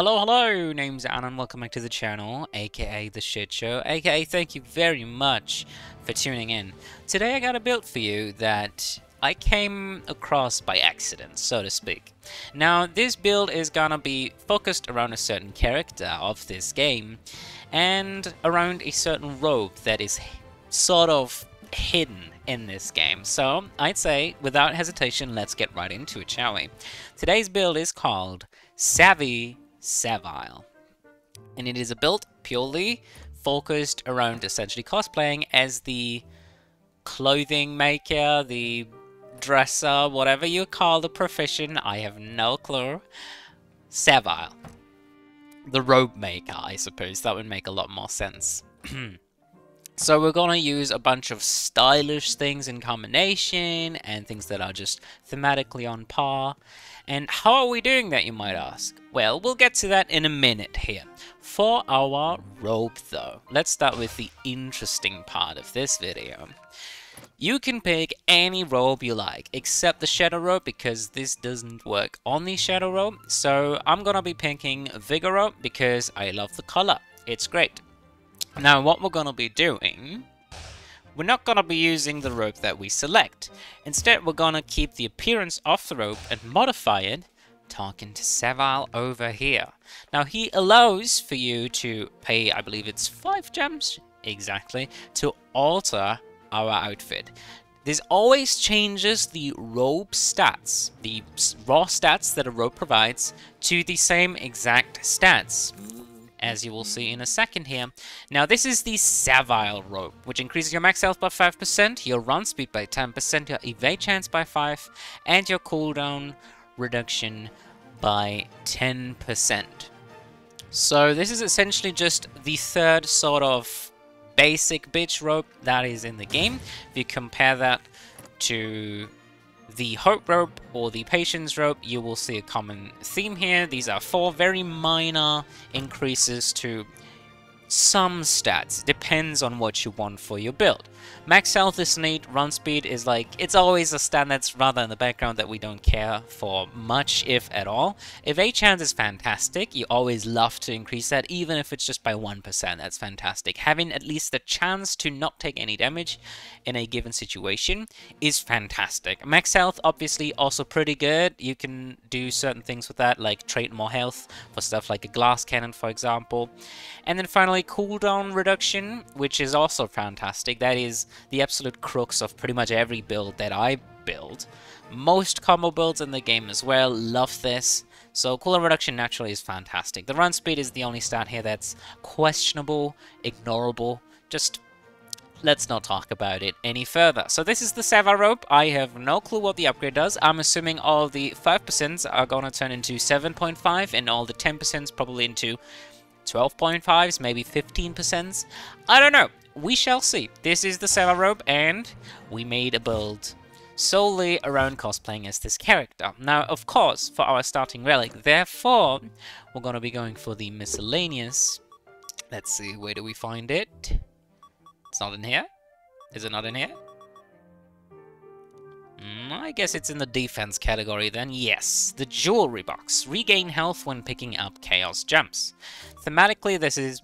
Hello, name's Anna and welcome back to the channel, aka The Shit Show, aka thank you very much for tuning in. Today I got a build for you that I came across by accident, so to speak. Now, this build is gonna be focused around a certain character of this game, and around a certain robe that is sort of hidden in this game. So, I'd say, without hesitation, let's get right into it, shall we? Today's build is called Savile, and it is a build purely focused around essentially cosplaying as the clothing maker, the dresser, whatever you call the profession, I have no clue. Savile. The robe maker, I suppose. That would make a lot more sense. So we're gonna use a bunch of stylish things in combination and things that are just thematically on par. And how are we doing that, you might ask? Well, we'll get to that in a minute here. For our robe though, let's start with the interesting part of this video. You can pick any robe you like, except the shadow robe, because this doesn't work on the shadow robe. So I'm gonna be picking Vigor robe because I love the color. It's great. Now, what we're gonna be doing, we're not gonna be using the robe that we select. Instead, we're gonna keep the appearance of the robe and modify it, talking to Savile over here. Now, he allows for you to pay, I believe it's 5 gems, exactly, to alter our outfit. This always changes the robe stats, the raw stats that a robe provides, to the same exact stats, as you will see in a second here. Now, this is the Savile robe, which increases your max health by 5%, your run speed by 10%, your evade chance by 5%, and your cooldown reduction by 10%. So this is essentially just the third sort of basic bitch robe that is in the game. If you compare that to the Hope robe or the Patience robe, you will see a common theme here. These are 4 very minor increases to some stats. Depends on what you want for your build. Max health is neat, run speed is like, it's always a stat that's rather in the background that we don't care for much, if at all. Evade chance is fantastic, you always love to increase that, even if it's just by 1%, that's fantastic. Having at least the chance to not take any damage in a given situation is fantastic. Max health, obviously, also pretty good. You can do certain things with that, like trade more health for stuff like a glass cannon, for example. And then finally, cooldown reduction, which is also fantastic. That is the absolute crux of pretty much every build that I build. Most combo builds in the game as well, love this. So cooldown reduction naturally is fantastic. The run speed is the only stat here that's questionable, ignorable. Just let's not talk about it any further. So this is the Savile robe. I have no clue what the upgrade does. I'm assuming all the 5% are gonna turn into 7.5 and all the 10% probably into 12.5s, maybe 15%. I don't know. We shall see. This is the Savile robe, and we made a build solely around cosplaying as this character. Now, of course, for our starting relic, therefore, we're going to be going for the miscellaneous. Let's see, where do we find it? It's not in here? Is it not in here? I guess it's in the defense category then. Yes, the jewelry box. Regain health when picking up chaos gems. Thematically, this is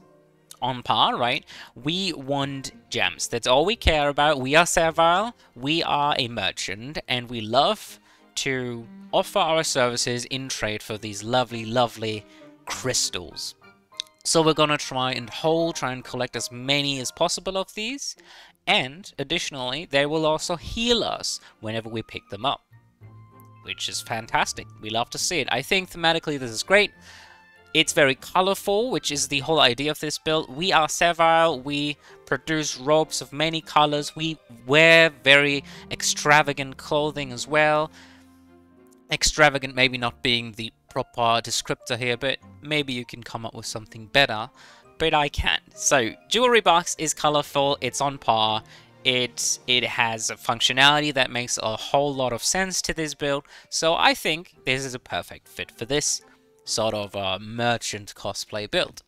on par, right? We want gems. That's all we care about. We are Savile, we are a merchant, and we love to offer our services in trade for these lovely, lovely crystals. So we're gonna try and collect as many as possible of these, and additionally, they will also heal us whenever we pick them up, which is fantastic. We love to see it. I think thematically this is great. It's very colorful, which is the whole idea of this build. We are Savile, we produce robes of many colors, we wear very extravagant clothing as well. Extravagant maybe not being the proper descriptor here, but maybe you can come up with something better. But I can't. So, jewelry box is colorful, it's on par, it has a functionality that makes a whole lot of sense to this build, so I think this is a perfect fit for this sort of merchant cosplay build.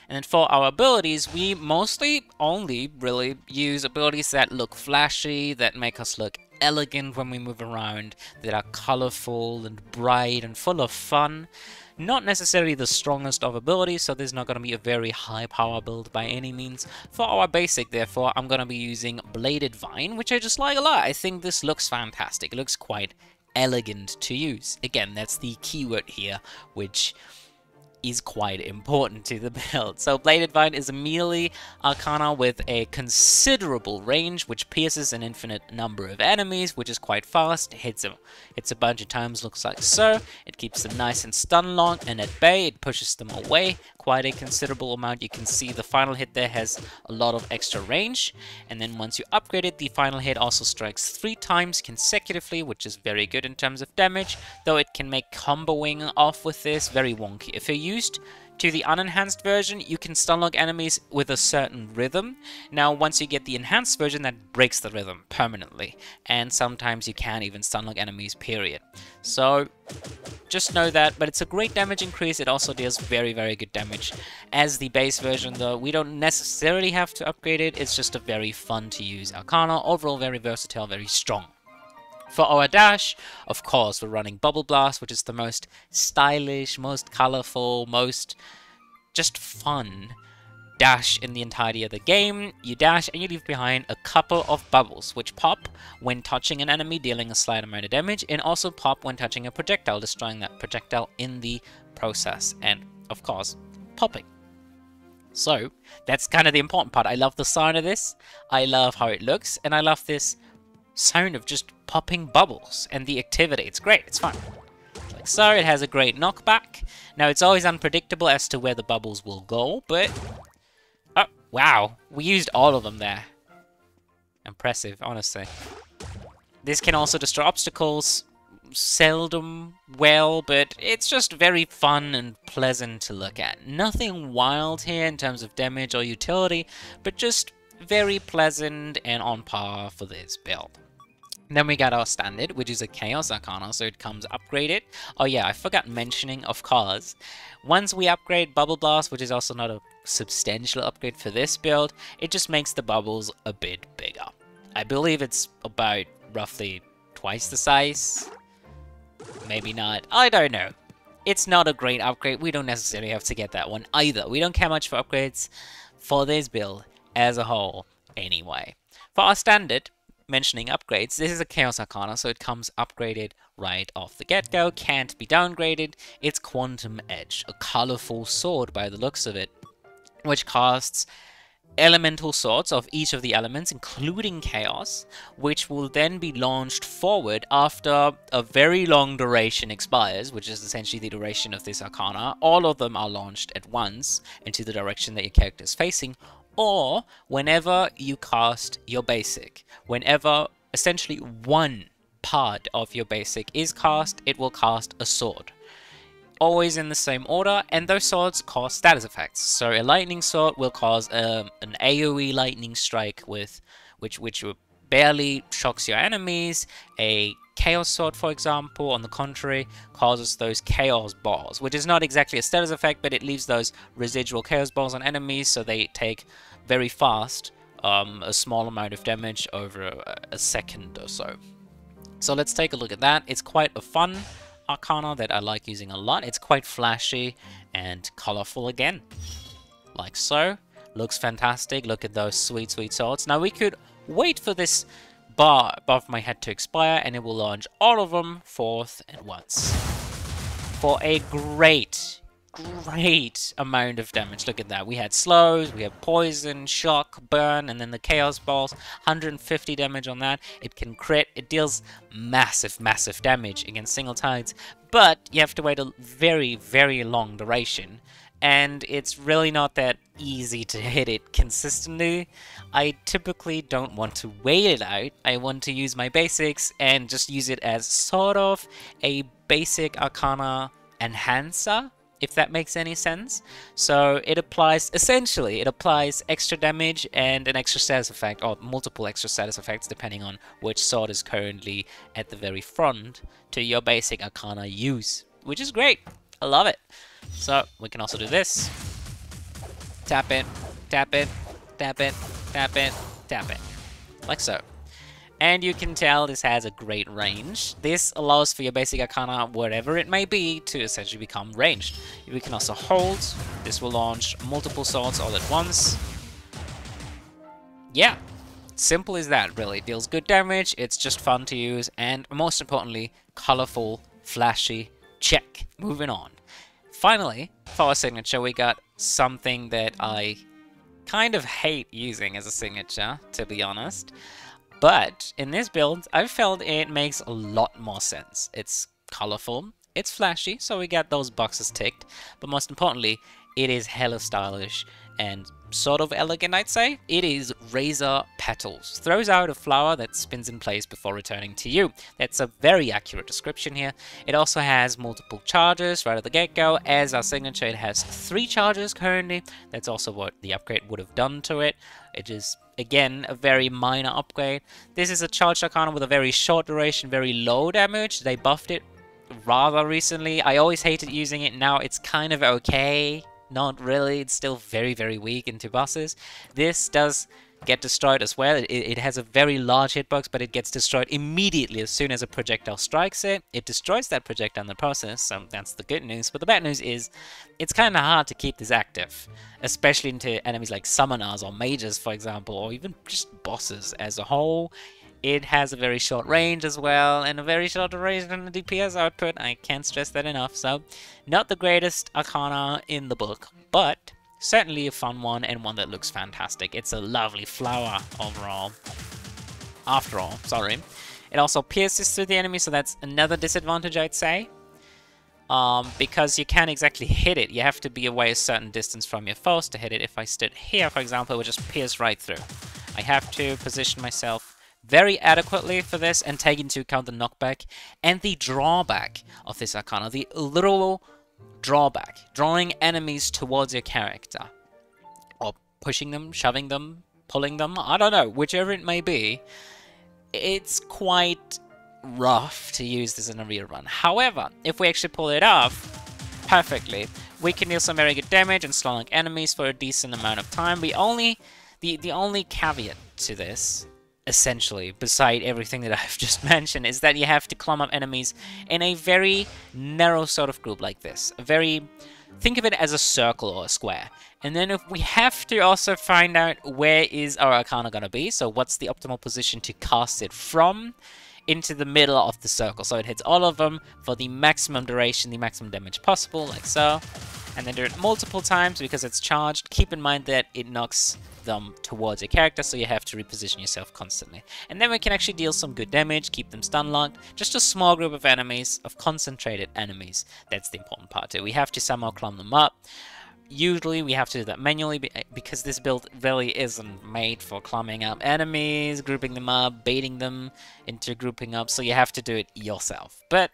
And then for our abilities, we mostly only really use abilities that look flashy, that make us look elegant when we move around, that are colorful and bright and full of fun. Not necessarily the strongest of abilities, so there's not going to be a very high power build by any means. For our basic, therefore, I'm going to be using Bladed Vine, which I just like a lot. I think this looks fantastic. It looks quite elegant to use. Again, that's the keyword here, which is quite important to the build. So Bladed Vine is a melee Arcana with a considerable range, which pierces an infinite number of enemies, which is quite fast. It hits a bunch of times, looks like so. It keeps them nice and stun locked, and at bay, it pushes them away quite a considerable amount. You can see the final hit there has a lot of extra range, and then once you upgrade it, the final hit also strikes 3 times consecutively, which is very good in terms of damage, though it can make comboing off with this very wonky. If you're used to the unenhanced version, you can stun lock enemies with a certain rhythm. Now, once you get the enhanced version, that breaks the rhythm permanently, and sometimes you can't even stun lock enemies, period. So, just know that, but it's a great damage increase. It also deals very, very good damage. As the base version, though, we don't necessarily have to upgrade it. It's just a very fun to use Arcana. Overall, very versatile, very strong. For our dash, of course, we're running Bubble Blast, which is the most stylish, most colorful, most just fun dash in the entirety of the game. You dash and you leave behind a couple of bubbles, which pop when touching an enemy, dealing a slight amount of damage, and also pop when touching a projectile, destroying that projectile in the process, and, of course, popping. So, that's kind of the important part. I love the sound of this, I love how it looks, and I love this sound of just popping bubbles and the activity. It's great, it's fun. Like so, it has a great knockback. Now, it's always unpredictable as to where the bubbles will go, but... oh, wow, we used all of them there. Impressive, honestly. This can also destroy obstacles, seldom well, but it's just very fun and pleasant to look at. Nothing wild here in terms of damage or utility, but just very pleasant and on par for this build. Then we got our standard, which is a Chaos Arcana, so it comes upgraded. Oh yeah, I forgot mentioning, of course, once we upgrade Bubble Blast, which is also not a substantial upgrade for this build, it just makes the bubbles a bit bigger. I believe it's about roughly twice the size. Maybe not. I don't know. It's not a great upgrade. We don't necessarily have to get that one either. We don't care much for upgrades for this build as a whole anyway. For our standard, mentioning upgrades, this is a Chaos Arcana, so it comes upgraded right off the get-go, can't be downgraded. It's Quantum Edge, a colorful sword by the looks of it, which casts elemental swords of each of the elements, including Chaos, which will then be launched forward after a very long duration expires, which is essentially the duration of this Arcana. All of them are launched at once into the direction that your character is facing, or whenever you cast your basic. Whenever essentially one part of your basic is cast, it will cast a sword. Always in the same order, and those swords cause status effects. So a lightning sword will cause an AoE lightning strike with which barely shocks your enemies. A Chaos Sword, for example, on the contrary, causes those Chaos Balls, which is not exactly a status effect, but it leaves those residual Chaos Balls on enemies, so they take very fast a small amount of damage over a second or so. So let's take a look at that. It's quite a fun Arcana that I like using a lot. It's quite flashy and colorful again, like so. Looks fantastic. Look at those sweet, sweet swords. Now we could wait for this bar above my head to expire, and it will launch all of them forth at once for a great amount of damage. Look at that. We had slows, we have poison, shock, burn, and then the Chaos Balls. 150 damage on that. It can crit. It deals massive damage against single targets, but you have to wait a very, very long duration, and it's really not that easy to hit it consistently. I typically don't want to wait it out. I want to use my basics and just use it as sort of a basic Arcana enhancer, if that makes any sense. So it applies, essentially, it applies extra damage and an extra status effect, or multiple extra status effects, depending on which sword is currently at the very front, to your basic Arcana use, which is great. I love it. So we can also do this. Tap it, tap it, tap it, tap it, tap it. Like so. And you can tell this has a great range. This allows for your basic Arcana, whatever it may be, to essentially become ranged. We can also hold. This will launch multiple swords all at once. Yeah, simple as that, really. Deals good damage, it's just fun to use, and most importantly, colorful, flashy. Check. Moving on. Finally, for our signature, we got something that I kind of hate using as a signature, to be honest. But in this build, I felt it makes a lot more sense. It's colorful, it's flashy, so we got those boxes ticked. But most importantly, it is hella stylish and sort of elegant, I'd say. It is Razor Petals. Throws out a flower that spins in place before returning to you. That's a very accurate description here. It also has multiple charges right at the get-go. As our signature, it has 3 charges currently. That's also what the upgrade would have done to it. It is, again, a very minor upgrade. This is a charged Arcana with a very short duration, very low damage. They buffed it rather recently. I always hated using it. Now it's kind of okay. Not really, it's still very, very weak into bosses. This does get destroyed as well. It has a very large hitbox, but it gets destroyed immediately as soon as a projectile strikes it. It destroys that projectile in the process, so that's the good news. But the bad news is, it's kind of hard to keep this active, especially into enemies like summoners or mages, for example, or even just bosses as a whole. It has a very short range as well, and a very short duration and DPS output. I can't stress that enough. So, not the greatest Arcana in the book, but certainly a fun one, and one that looks fantastic. It's a lovely flower overall. After all, sorry. It also pierces through the enemy, so that's another disadvantage, I'd say. Because you can't exactly hit it. You have to be away a certain distance from your foes to hit it. If I stood here, for example, it would just pierce right through. I have to position myself very adequately for this and take into account the knockback and the drawback of this Arcana. The literal drawback. Drawing enemies towards your character. Or pushing them, shoving them, pulling them. I don't know. Whichever it may be. It's quite rough to use this in a real run. However, if we actually pull it off perfectly, we can deal some very good damage and slow enemies for a decent amount of time. The only caveat to this, essentially, beside everything that I've just mentioned, is that you have to climb up enemies in a very narrow sort of group like this. Think of it as a circle or a square. And then if we have to also find out where is our Arcana gonna be, so what's the optimal position to cast it from, into the middle of the circle. So it hits all of them for the maximum duration, the maximum damage possible, like so. And then do it multiple times because it's charged. Keep in mind that it knocks them towards your character, so you have to reposition yourself constantly. And then we can actually deal some good damage, keep them stun locked. Just a small group of enemies, of concentrated enemies. That's the important part too. We have to somehow climb them up. Usually we have to do that manually because this build really isn't made for climbing up enemies, grouping them up, baiting them into grouping up, so you have to do it yourself. But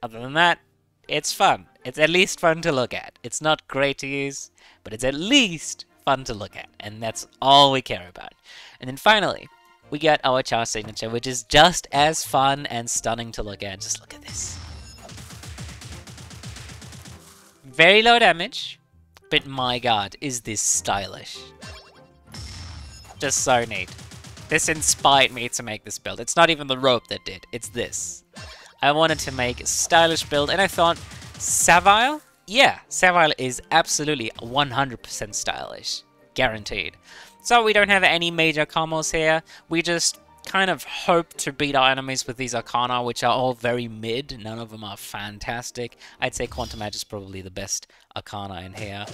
other than that, it's fun. It's at least fun to look at. It's not great to use, but it's at least fun to look at, and that's all we care about. And then finally, we got our charge signature, which is just as fun and stunning to look at. Just look at this. Very low damage, but my god, is this stylish. Just so neat. This inspired me to make this build. It's not even the rope that did, it's this. I wanted to make a stylish build, and I thought, Savile? Yeah, Savile is absolutely 100% stylish. Guaranteed. So we don't have any major combos here. We just kind of hope to beat our enemies with these Arcana, which are all very mid. None of them are fantastic. I'd say Quantum Edge is probably the best Arcana in here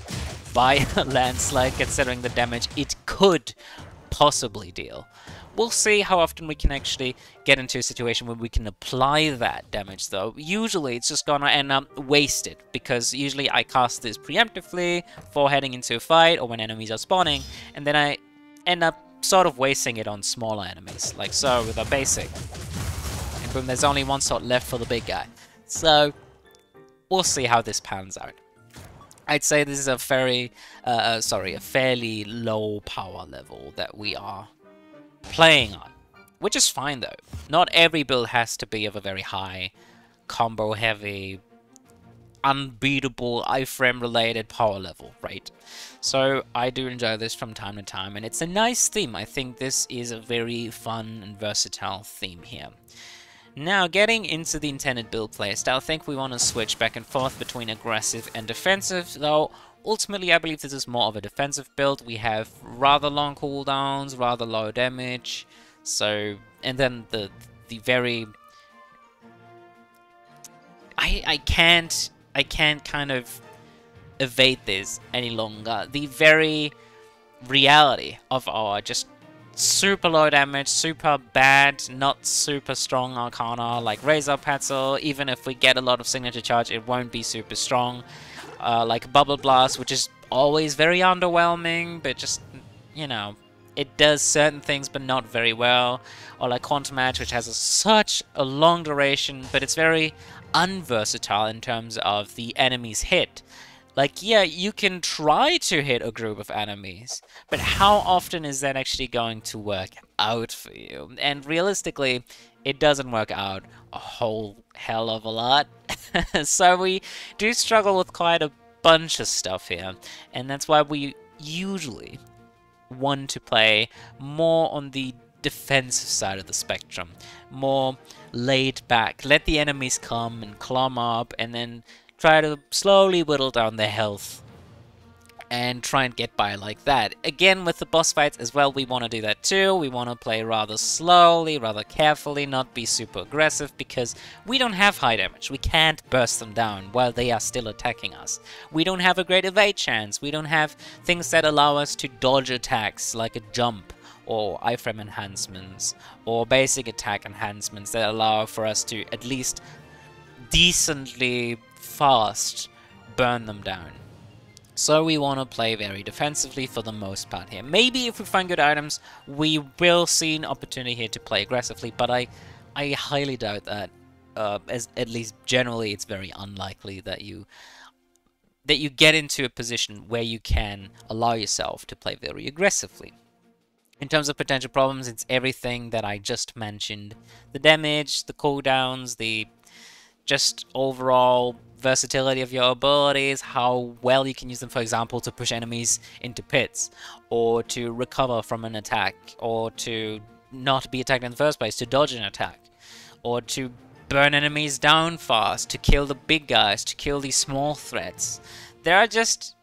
by a landslide, considering the damage it could possibly deal. We'll see how often we can actually get into a situation where we can apply that damage, though. Usually it's just gonna end up wasted, because usually I cast this preemptively before heading into a fight or when enemies are spawning, and then I end up sort of wasting it on smaller enemies, like so with our basic. And boom, there's only one slot left for the big guy. So we'll see how this pans out. I'd say this is a fairly low power level that we are playing on, which is fine though. Not every build has to be of a very high combo heavy unbeatable iframe related power level, right? So I do enjoy this from time to time, and it's a nice theme. I think this is a very fun and versatile theme here. Now, getting into the intended build playstyle, I think we want to switch back and forth between aggressive and defensive, though ultimately I believe this is more of a defensive build. We have rather long cooldowns, rather low damage, so, and then the very... I can't kind of evade this any longer. The very reality of our just super low damage, super bad, not super strong Arcana like Razor Petal. Even if we get a lot of signature charge, it won't be super strong. Like Bubble Blast, which is always very underwhelming, but just, you know, it does certain things but not very well. Or like Quantum Edge, which has such a long duration, but it's very unversatile in terms of the enemy's hit. Like, yeah, you can try to hit a group of enemies, but how often is that actually going to work out for you? And realistically, it doesn't work out a whole hell of a lot. So we do struggle with quite a bunch of stuff here, and that's why we usually want to play more on the defensive side of the spectrum, more laid back. Let the enemies come and climb up, and then try to slowly whittle down their health and try and get by like that. Again, with the boss fights as well, we want to do that too. We want to play rather slowly, rather carefully, not be super aggressive, because we don't have high damage. We can't burst them down while they are still attacking us. We don't have a great evade chance. We don't have things that allow us to dodge attacks like a jump, or iframe enhancements, or basic attack enhancements that allow for us to at least decently fast burn them down. So we want to play very defensively for the most part here. Maybe if we find good items, we will see an opportunity here to play aggressively, but I highly doubt that. As at least generally, it's very unlikely that you get into a position where you can allow yourself to play very aggressively. In terms of potential problems, it's everything that I just mentioned. The damage, the cooldowns, the just overall versatility of your abilities, how well you can use them, for example, to push enemies into pits, or to recover from an attack, or to not be attacked in the first place, to dodge an attack, or to burn enemies down fast, to kill the big guys, to kill these small threats. There are just...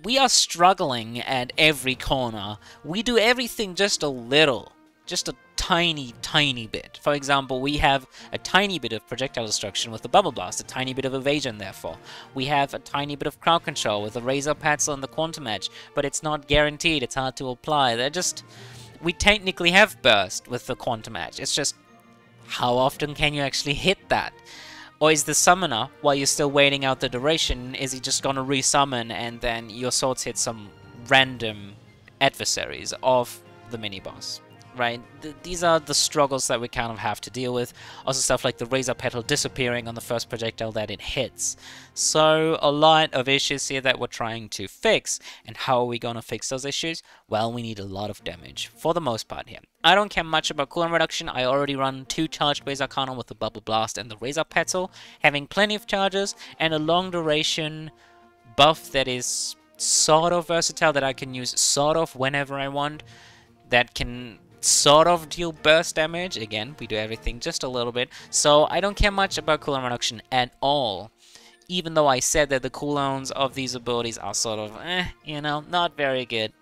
we are struggling at every corner. We do everything just a little. Just a tiny bit. For example, we have a tiny bit of projectile destruction with the Bubble Blast, a tiny bit of evasion therefore. We have a tiny bit of crowd control with the Razor Petal and the Quantum Edge, but it's not guaranteed, it's hard to apply. They're just... we technically have burst with the Quantum Edge, it's just how often can you actually hit that? Or is the summoner, while you're still waiting out the duration, is he just gonna resummon and then your swords hit some random adversaries of the mini-boss? Right? These are the struggles that we kind of have to deal with. Also stuff like the Razor Petal disappearing on the first projectile that it hits. So a lot of issues here that we're trying to fix. And how are we going to fix those issues? Well, we need a lot of damage for the most part here. I don't care much about cooldown reduction. I already run 2 charged Razor Arcana with the Bubble Blast and the Razor Petal, having plenty of charges and a long duration buff that is sort of versatile, that I can use sort of whenever I want, that can sort of deal burst damage. Again, we do everything just a little bit, so I don't care much about cooldown reduction at all, even though I said that the cooldowns of these abilities are sort of, you know, not very good.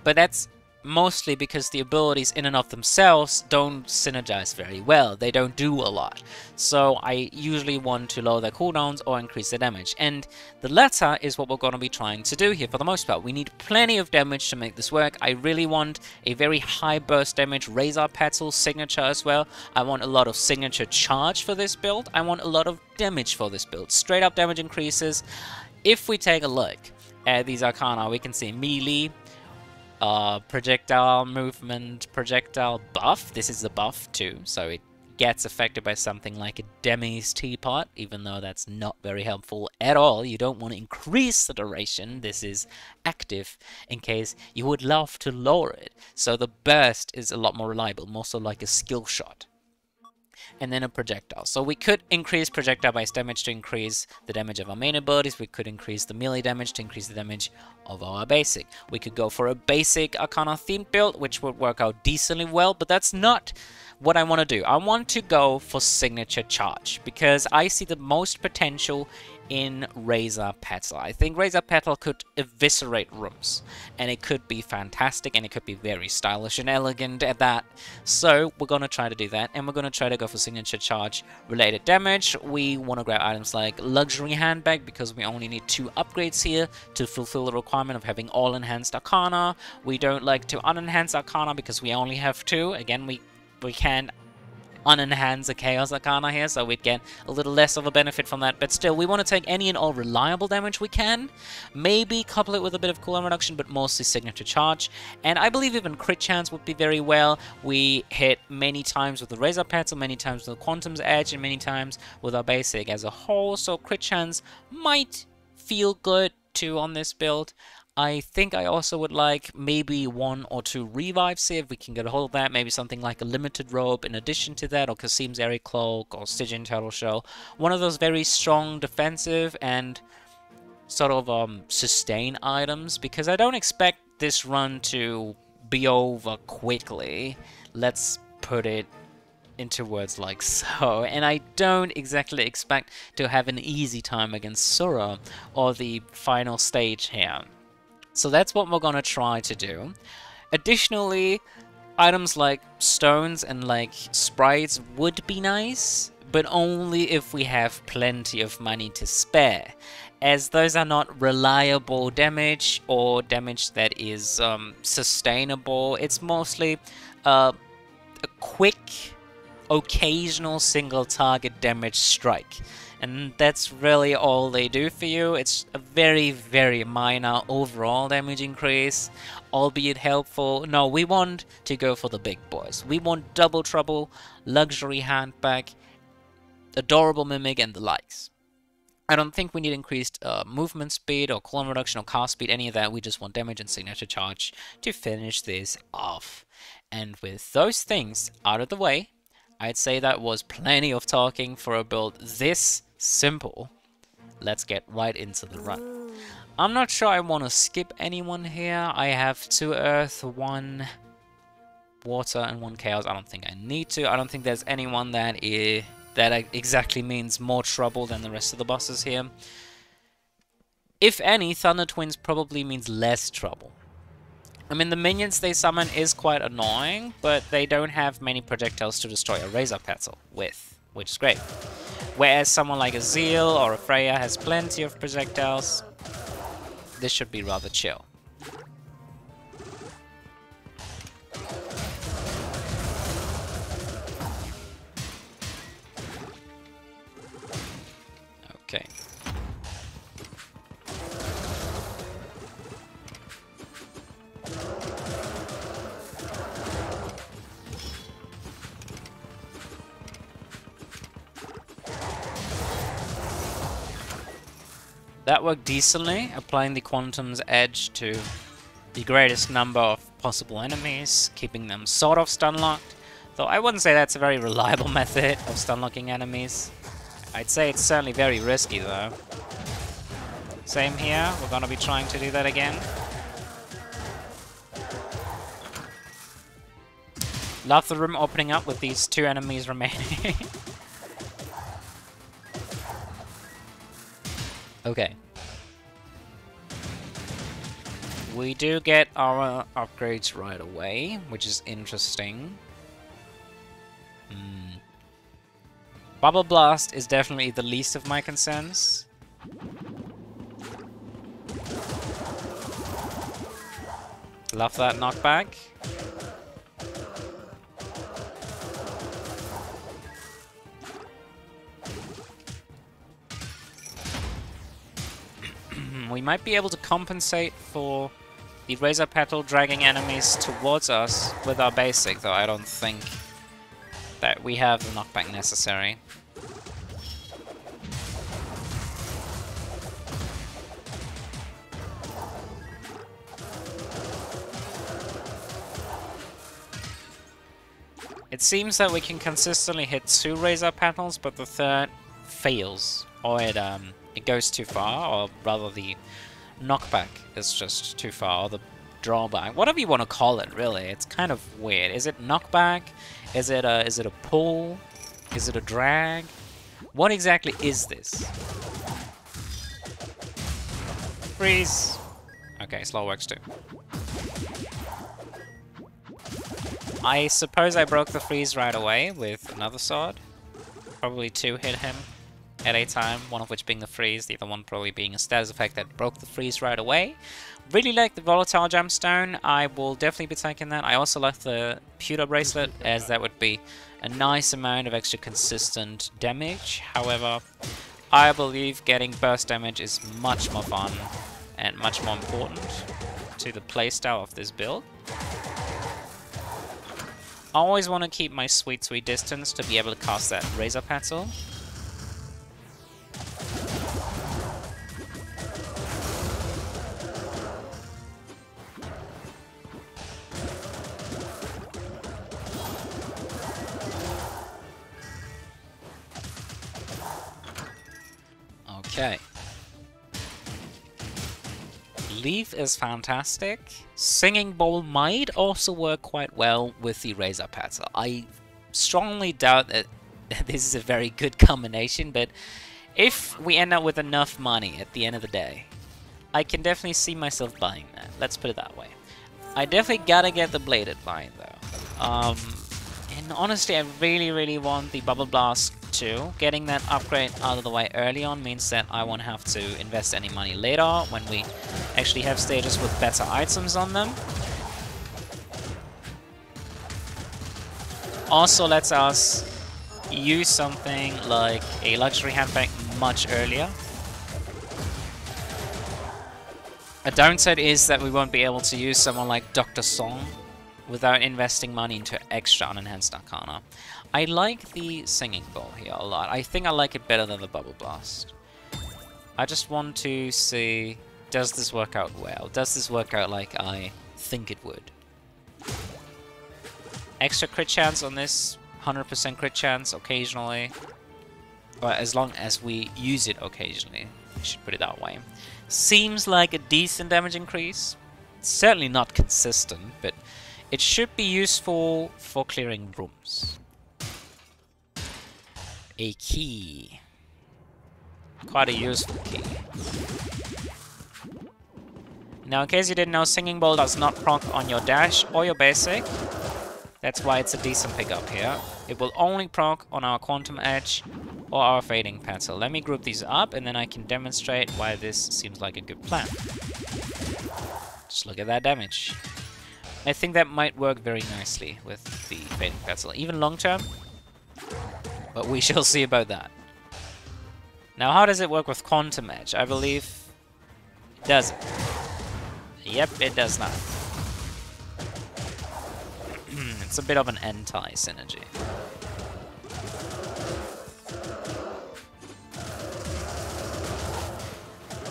But that's mostly because the abilities in and of themselves don't synergize very well. They don't do a lot. So I usually want to lower their cooldowns or increase their damage. And the latter is what we're going to be trying to do here for the most part. We need plenty of damage to make this work. I really want a very high burst damage Razor Petal signature as well. I want a lot of signature charge for this build. I want a lot of damage for this build. Straight up damage increases. If we take a look at these Arcana, we can see melee, projectile movement, projectile buff. This is the buff too, so it gets affected by something like a Demi's Teapot, even though that's not very helpful at all. You don't want to increase the duration. This is active in case you would love to lower it. So the burst is a lot more reliable, more so like a skill shot. and then a projectile. So we could increase projectile base damage to increase the damage of our main abilities. We could increase the melee damage to increase the damage of our basic. We could go for a basic Arcana themed build, which would work out decently well, but that's not what I want to do. I want to go for signature charge because I see the most potential in Razor Petal. I think Razor Petal could eviscerate rooms, and it could be fantastic, and it could be very stylish and elegant at that. So we're going to try to do that, and we're going to try to go for signature charge related damage. We want to grab items like Luxury Handbag because we only need 2 upgrades here to fulfill the requirement of having all enhanced Arcana. We don't like to unenhance Arcana because we only have 2. Again, we can unenhance a Chaos Arcana here, so we'd get a little less of a benefit from that, but still, we want to take any and all reliable damage we can, maybe couple it with a bit of cooldown reduction, but mostly signature charge, and I believe even crit chance would be very well. We hit many times with the Razor Petal, many times with the Quantum's Edge, and many times with our basic as a whole, so crit chance might feel good too on this build. I think I also would like maybe 1 or 2 revives here, if we can get a hold of that. Maybe something like a limited robe in addition to that, or Kasim's Airy Cloak, or Stygian Turtle Shell. One of those very strong defensive and sort of sustain items, because I don't expect this run to be over quickly. Let's put it into words like so, and I don't exactly expect to have an easy time against Sura or the final stage here. So that's what we're going to try to do. Additionally, items like stones and like sprites would be nice, but only if we have plenty of money to spare, as those are not reliable damage or damage that is sustainable. It's mostly a quick, occasional single target damage strike. And that's really all they do for you. It's a very, very minor overall damage increase, albeit helpful. No, we want to go for the big boys. We want Double Trouble, Luxury Handbag, Adorable Mimic, and the likes. I don't think we need increased movement speed or cooldown reduction or cast speed, any of that. We just want damage and signature charge to finish this off. And with those things out of the way, I'd say that was plenty of talking for a build this simple. Let's get right into the run. I'm not sure I want to skip anyone here. I have 2 earth, 1 water, and 1 chaos. I don't think I need to. I don't think there's anyone that exactly means more trouble than the rest of the bosses here. If any, Thunder Twins probably means less trouble. I mean, the minions they summon is quite annoying, but they don't have many projectiles to destroy a Razor Petal with, which is great. Whereas someone like a Zeal or a Freya has plenty of projectiles, this should be rather chill. Okay. That worked decently, applying the Quantum's Edge to the greatest number of possible enemies, keeping them sort of stun-locked. Though I wouldn't say that's a very reliable method of stun-locking enemies. I'd say it's certainly very risky though. Same here, we're gonna be trying to do that again. Love the room opening up with these 2 enemies remaining. Okay. We do get our upgrades right away, which is interesting. Bubble Blast is definitely the least of my concerns. Love that knockback. We might be able to compensate for the Razor Petal dragging enemies towards us with our basic, though I don't think that we have the knockback necessary. It seems that we can consistently hit 2 Razor Petals, but the third fails. Or it goes too far, or rather the knockback is just too far, or the drawback. Whatever you want to call it, really. It's kind of weird. Is it knockback? Is it a pull? Is it a drag? What exactly is this? Freeze! Okay, slow works too. I suppose I broke the freeze right away with another sword. Probably 2 hit him at a time, one of which being the freeze, the other one probably being a status effect that broke the freeze right away. Really like the volatile gemstone. I will definitely be taking that. I also like the pewter bracelet, as that would be a nice amount of extra consistent damage. However, I believe getting burst damage is much more fun and much more important to the playstyle of this build. I always want to keep my sweet distance to be able to cast that Razor Petal. Okay. Leaf is fantastic. Singing Bowl might also work quite well with the Razor Petal. I strongly doubt that this is a very good combination, but if we end up with enough money at the end of the day, I can definitely see myself buying that. Let's put it that way. I definitely gotta get the Bladed Vine though. And honestly, I really want the Bubble Blast too. Getting that upgrade out of the way early on means that I won't have to invest any money later when we actually have stages with better items on them. Also lets us use something like a luxury handbag much earlier. A downside is that we won't be able to use someone like Dr. Song without investing money into extra unenhanced Arcana. I like the Singing Bowl here a lot. I think I like it better than the Bubble Blast. I just want to see, does this work out well? Does this work out like I think it would? Extra crit chance on this, 100% crit chance occasionally. Or as long as we use it occasionally, I should put it that way. Seems like a decent damage increase. It's certainly not consistent, but it should be useful for clearing rooms. A key. Quite a useful key. Now, in case you didn't know, Singing Bowl does not proc on your dash or your basic. That's why it's a decent pickup here. It will only proc on our Quantum Edge or our Fading Petal. Let me group these up and then I can demonstrate why this seems like a good plan. Just look at that damage. I think that might work very nicely with the Fading Petal, even long term. But we shall see about that. Now, how does it work with Quantum Edge? I believe it doesn't. Yep, it does not. It's a bit of an anti synergy.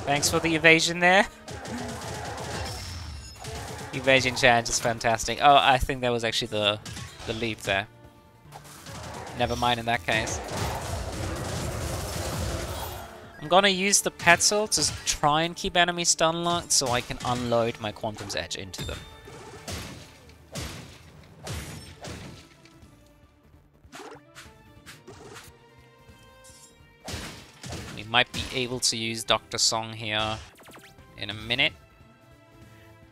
Thanks for the evasion there. Evasion charge is fantastic. Oh, I think that was actually the leap there. Never mind in that case. I'm gonna use the Petal to try and keep enemies stun locked so I can unload my Quantum's Edge into them. We might be able to use Dr. Song here in a minute.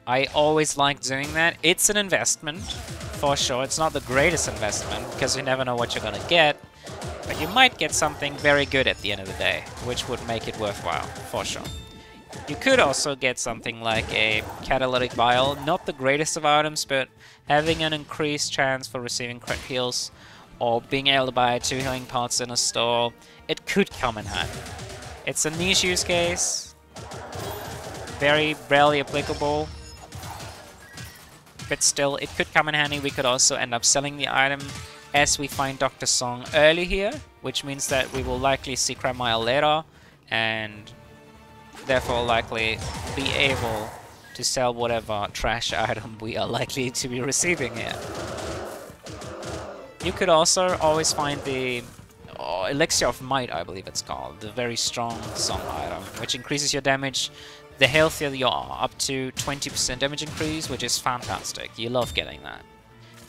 I always like doing that. It's an investment, for sure. It's not the greatest investment, because you never know what you're gonna get. But you might get something very good at the end of the day, which would make it worthwhile, for sure. You could also get something like a Catalytic Vial. Not the greatest of items, but having an increased chance for receiving crit heals, or being able to buy 2 healing pots in a store, it could come in handy. It's a niche use case. Very rarely applicable. But still, it could come in handy. We could also end up selling the item as we find Dr. Song early here, which means that we will likely see Cremile later, and therefore likely be able to sell whatever trash item we are likely to be receiving here. You could also always find the Elixir of Might, I believe it's called, the very strong song item, which increases your damage the healthier you are, up to 20% damage increase, which is fantastic. You love getting that.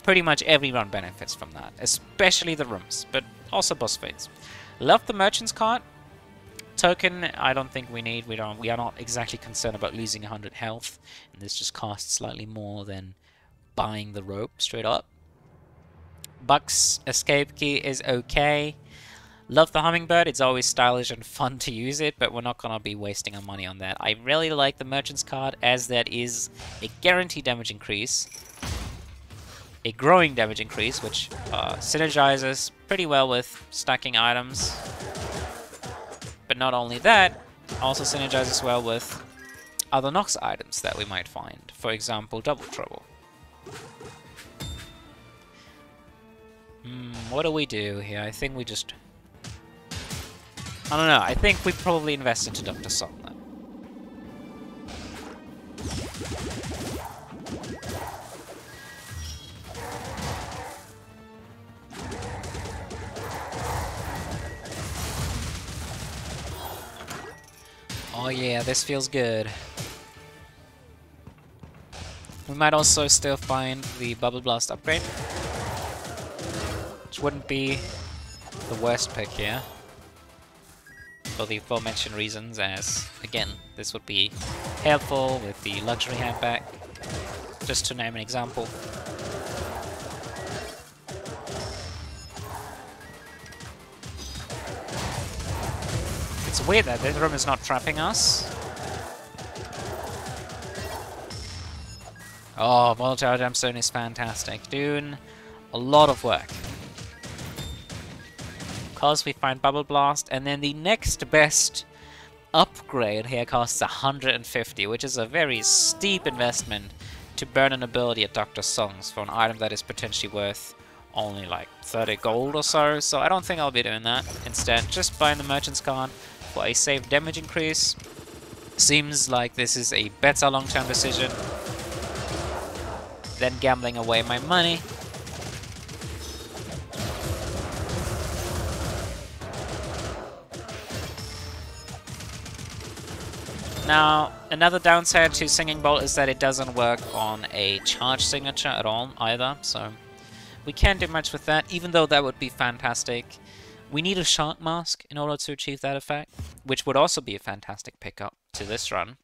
Pretty much every run benefits from that, especially the rooms, but also boss fights. Love the Merchant's card. Token, I don't think we need. We are not exactly concerned about losing 100 health, and this just costs slightly more than buying the rope straight up. Buck's escape key is okay. Love the hummingbird. It's always stylish and fun to use it, but we're not gonna be wasting our money on that. I really like the Merchant's card, as that is a guaranteed damage increase, a growing damage increase, which synergizes pretty well with stacking items. But not only that, also synergizes well with other Nox items that we might find. For example, Double Trouble. What do we do here? I think we just... I don't know, I think we probably invest into Dr. Song then. Oh yeah, this feels good. We might also still find the Bubble Blast upgrade, which wouldn't be the worst pick here, for the aforementioned reasons, as, again, this would be helpful with the luxury handbag, just to name an example. It's weird that this room is not trapping us. Oh, Volatile Gemstone is fantastic. Doing a lot of work. Because we find Bubble Blast, and then the next best upgrade here costs 150, which is a very steep investment to burn an ability at Dr. Song's for an item that is potentially worth only like 30 gold or so. So I don't think I'll be doing that. Instead, just buying the Merchant's card for a safe damage increase. Seems like this is a better long-term decision than gambling away my money. Now, another downside to Singing Bolt is that it doesn't work on a charge signature at all either, so we can't do much with that, even though that would be fantastic. We need a Shark Mask in order to achieve that effect, which would also be a fantastic pickup to this run.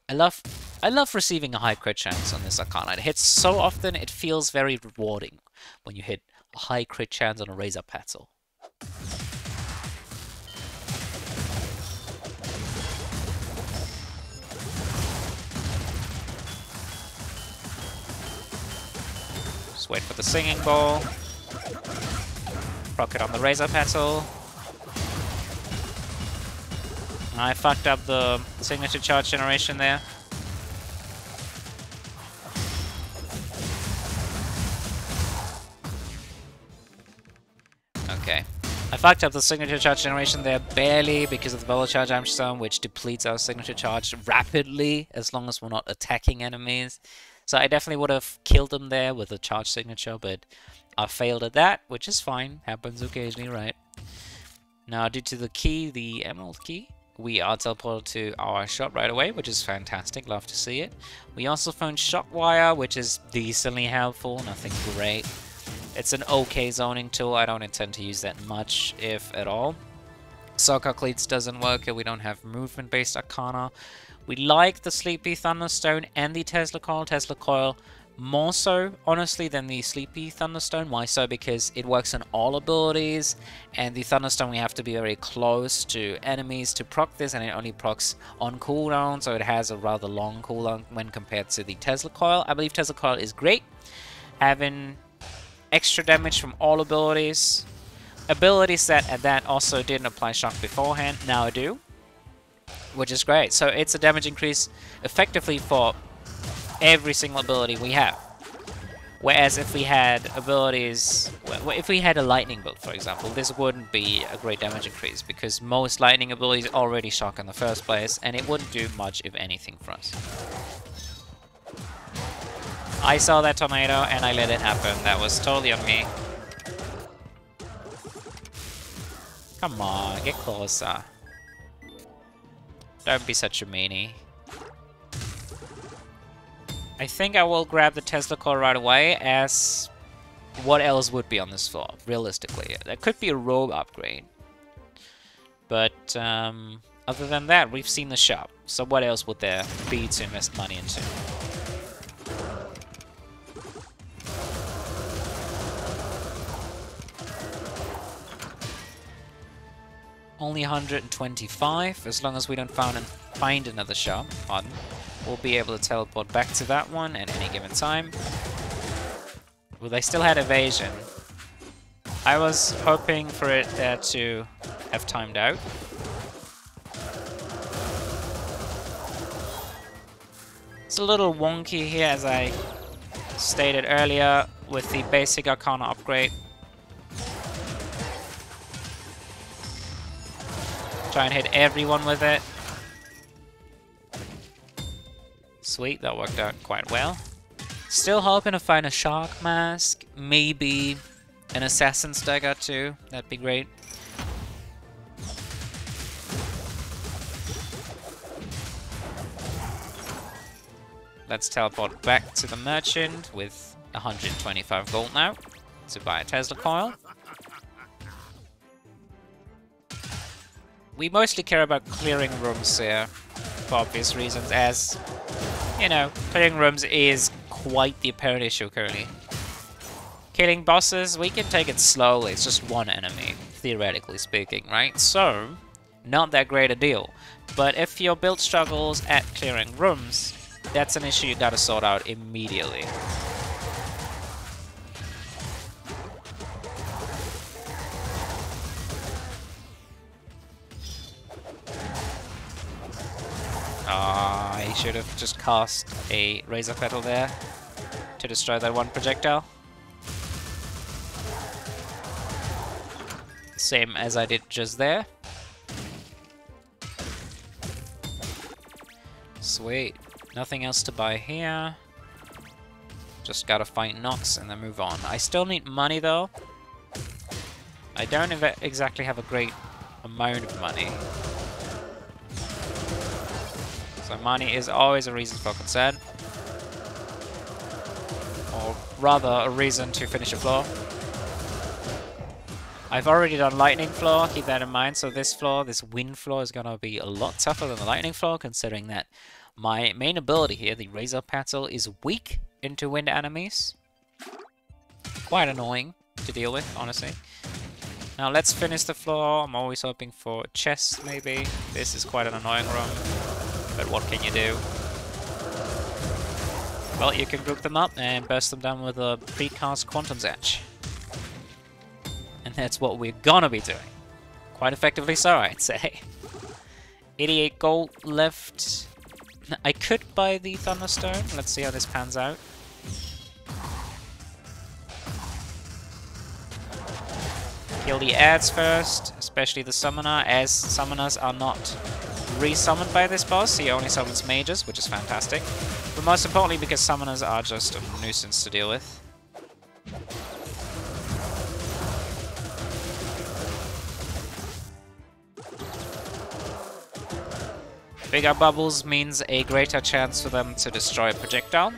I love receiving a high crit chance on this Arcana. It hits so often, it feels very rewarding when you hit a high crit chance on a Razor Petal. Just wait for the Singing Bowl. Proc it on the Razor Petal. I fucked up the signature charge generation there. Okay. I fucked up the signature charge generation there barely because of the Bubble Charge Gemstone, which depletes our signature charge rapidly as long as we're not attacking enemies. So I definitely would have killed them there with a charge signature, but I failed at that, which is fine. Happens occasionally, right? Now, due to the key, the Emerald Key, we are teleported to our shop right away, which is fantastic. Love to see it. We also found Shockwire, which is decently helpful. Nothing great. It's an okay zoning tool. I don't intend to use that much, if at all. Soccer Cleats doesn't work, and we don't have movement-based Arcana. We like the Sleepy Thunderstone and the Tesla Coil. Tesla Coil more so, honestly, than the Sleepy Thunderstone. Why so? Because it works on all abilities, and the Thunderstone we have to be very close to enemies to proc this, and it only procs on cooldown, so it has a rather long cooldown when compared to the Tesla Coil. I believe Tesla Coil is great, having extra damage from all abilities. Abilities that also didn't apply shock beforehand, now do, which is great. So it's a damage increase effectively for every single ability we have. Whereas if we had abilities, if we had a lightning build, for example, this wouldn't be a great damage increase because most lightning abilities already shock in the first place, and it wouldn't do much, if anything, for us. I saw that tornado and I let it happen. That was totally on me. Come on, get closer. Don't be such a meanie. I think I will grab the Tesla core right away, as what else would be on this floor, realistically? There could be a Robe upgrade. But other than that, we've seen the shop. So what else would there be to invest money into? Only 125. As long as we don't find another shop, pardon, we'll be able to teleport back to that one at any given time. Well, they still had evasion. I was hoping for it there to have timed out. It's a little wonky here, as I stated earlier, with the basic Arcana upgrade. Try and hit everyone with it. Sweet, that worked out quite well. Still hoping to find a Shark Mask, maybe an Assassin's Dagger too, that'd be great. Let's teleport back to the merchant with 125 gold now to buy a Tesla coil. We mostly care about clearing rooms here for obvious reasons, as, you know, clearing rooms is quite the apparent issue currently. Killing bosses, we can take it slowly, it's just one enemy, theoretically speaking, right? So, not that great a deal. But if your build struggles at clearing rooms, that's an issue you gotta sort out immediately. I should have just cast a Razor Petal there to destroy that one projectile. Same as I did just there. Sweet. Nothing else to buy here. Just gotta find Nox and then move on. I still need money though. I don't exactly have a great amount of money. So money is always a reason for concern. Or rather, a reason to finish a floor. I've already done Lightning Floor, keep that in mind. So this floor, this Wind Floor, is gonna be a lot tougher than the Lightning Floor, considering that my main ability here, the Razor Petal, is weak into wind enemies. Quite annoying to deal with, honestly. Now let's finish the floor. I'm always hoping for a chest, maybe. This is quite an annoying room, but what can you do? Well, you can group them up and burst them down with a precast Quantum's Edge. And that's what we're gonna be doing. Quite effectively so, I'd say. 88 gold left. I could buy the Thunderstone. Let's see how this pans out. Kill the ads first, especially the summoner, as summoners are not re-summoned by this boss. He only summons mages, which is fantastic. But most importantly, because summoners are just a nuisance to deal with. Bigger bubbles means a greater chance for them to destroy a projectile.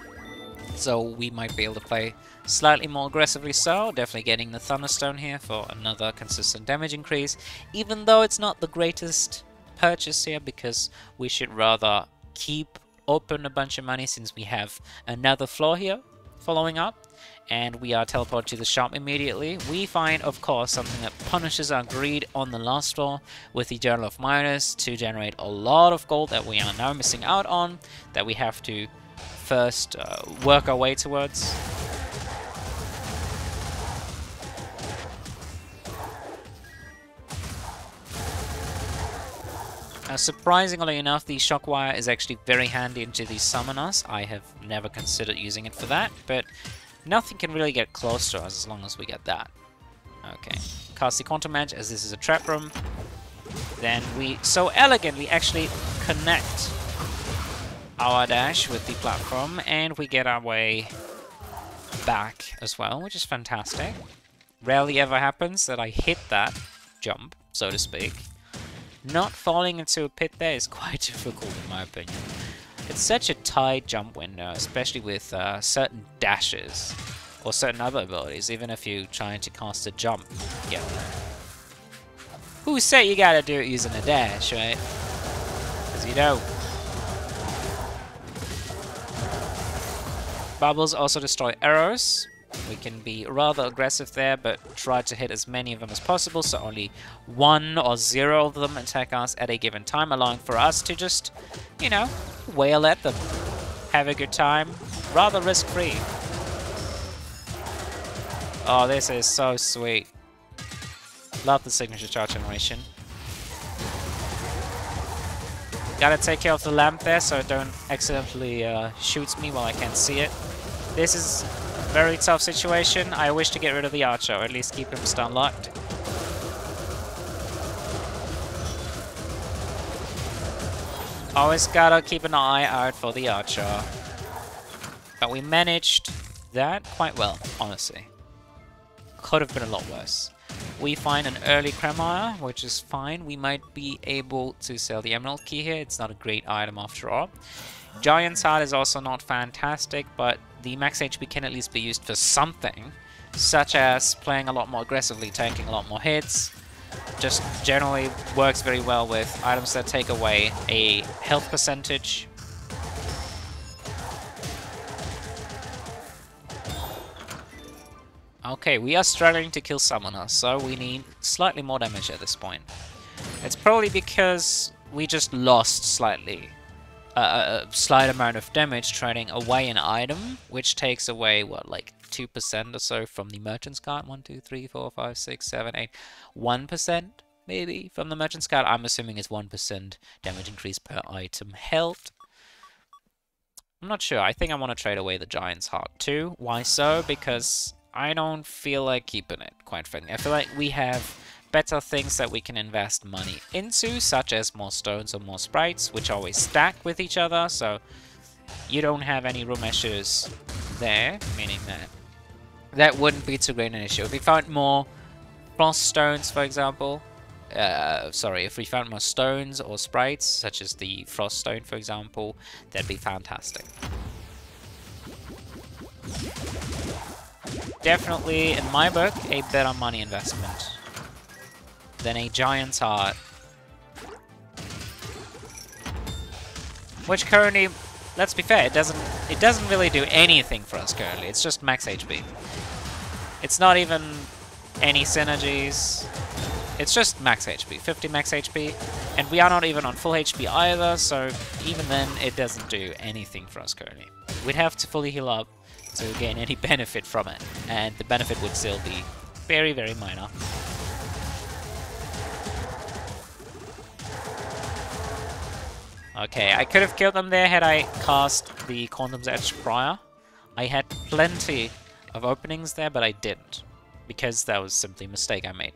So we might be able to play slightly more aggressively so. Definitely getting the Thunderstone here for another consistent damage increase. Even though it's not the greatest purchase here, because we should rather keep open a bunch of money since we have another floor here following up. And we are teleported to the shop immediately. We find, of course, something that punishes our greed on the last floor with the Journal of Miners to generate a lot of gold that we are now missing out on, that we have to first work our way towards. Surprisingly enough, the Shockwire is actually very handy into these summoners. I have never considered using it for that, but nothing can really get close to us as long as we get that. Okay, cast the Quantum Edge, as this is a trap room. Then we so elegantly actually connect our dash with the platform, and we get our way back as well, which is fantastic. Rarely ever happens that I hit that jump, so to speak. Not falling into a pit there is quite difficult in my opinion. It's such a tight jump window, especially with certain dashes or certain other abilities, even if you're trying to cast a jump. Yeah. Who said you gotta do it using a dash, right? Because you don't. Bubbles also destroy arrows. We can be rather aggressive there, but try to hit as many of them as possible, so only 1 or 0 of them attack us at a given time, allowing for us to just, you know, wail at them. Have a good time. Rather risk-free. Oh, this is so sweet. Love the signature charge animation. Gotta take care of the lamp there so it don't accidentally shoots me while I can't see it. This is a very tough situation. I wish to get rid of the archer, or at least keep him stun locked. Always gotta keep an eye out for the archer. But we managed that quite well, honestly. Could have been a lot worse. We find an early Cremire, which is fine. We might be able to sell the Emerald Key here. It's not a great item after all. Giant's Heart is also not fantastic, but the max HP can at least be used for something, such as playing a lot more aggressively, taking a lot more hits. Just generally works very well with items that take away a health percentage. Okay, we are struggling to kill Summoner, so we need slightly more damage at this point. It's probably because we just lost slightly. A slight amount of damage trading away an item, which takes away, what, like 2% or so from the merchant's card? 1, 2, 3, 4, 5, 6, 7, 8... 1% maybe from the merchant's card. I'm assuming it's 1% damage increase per item held. I'm not sure. I think I want to trade away the Giant's Heart too. Why so? Because I don't feel like keeping it, quite frankly. I feel like we have better things that we can invest money into, such as more stones or more sprites, which always stack with each other, so you don't have any room issues there, meaning that wouldn't be too great an issue. If we found more frost stones, for example, if we found more stones or sprites, such as the frost stone, for example, that'd be fantastic. Definitely, in my book, a better money investment than a Giant's Heart. Which currently, let's be fair, it doesn't really do anything for us currently. It's just max HP. It's not even any synergies. It's just max HP, 50 max HP, and we are not even on full HP either, so even then it doesn't do anything for us currently. We'd have to fully heal up to gain any benefit from it, and the benefit would still be very, very minor. Okay, I could have killed them there had I cast the Quantum's Edge prior. I had plenty of openings there, but I didn't, because that was simply a mistake I made.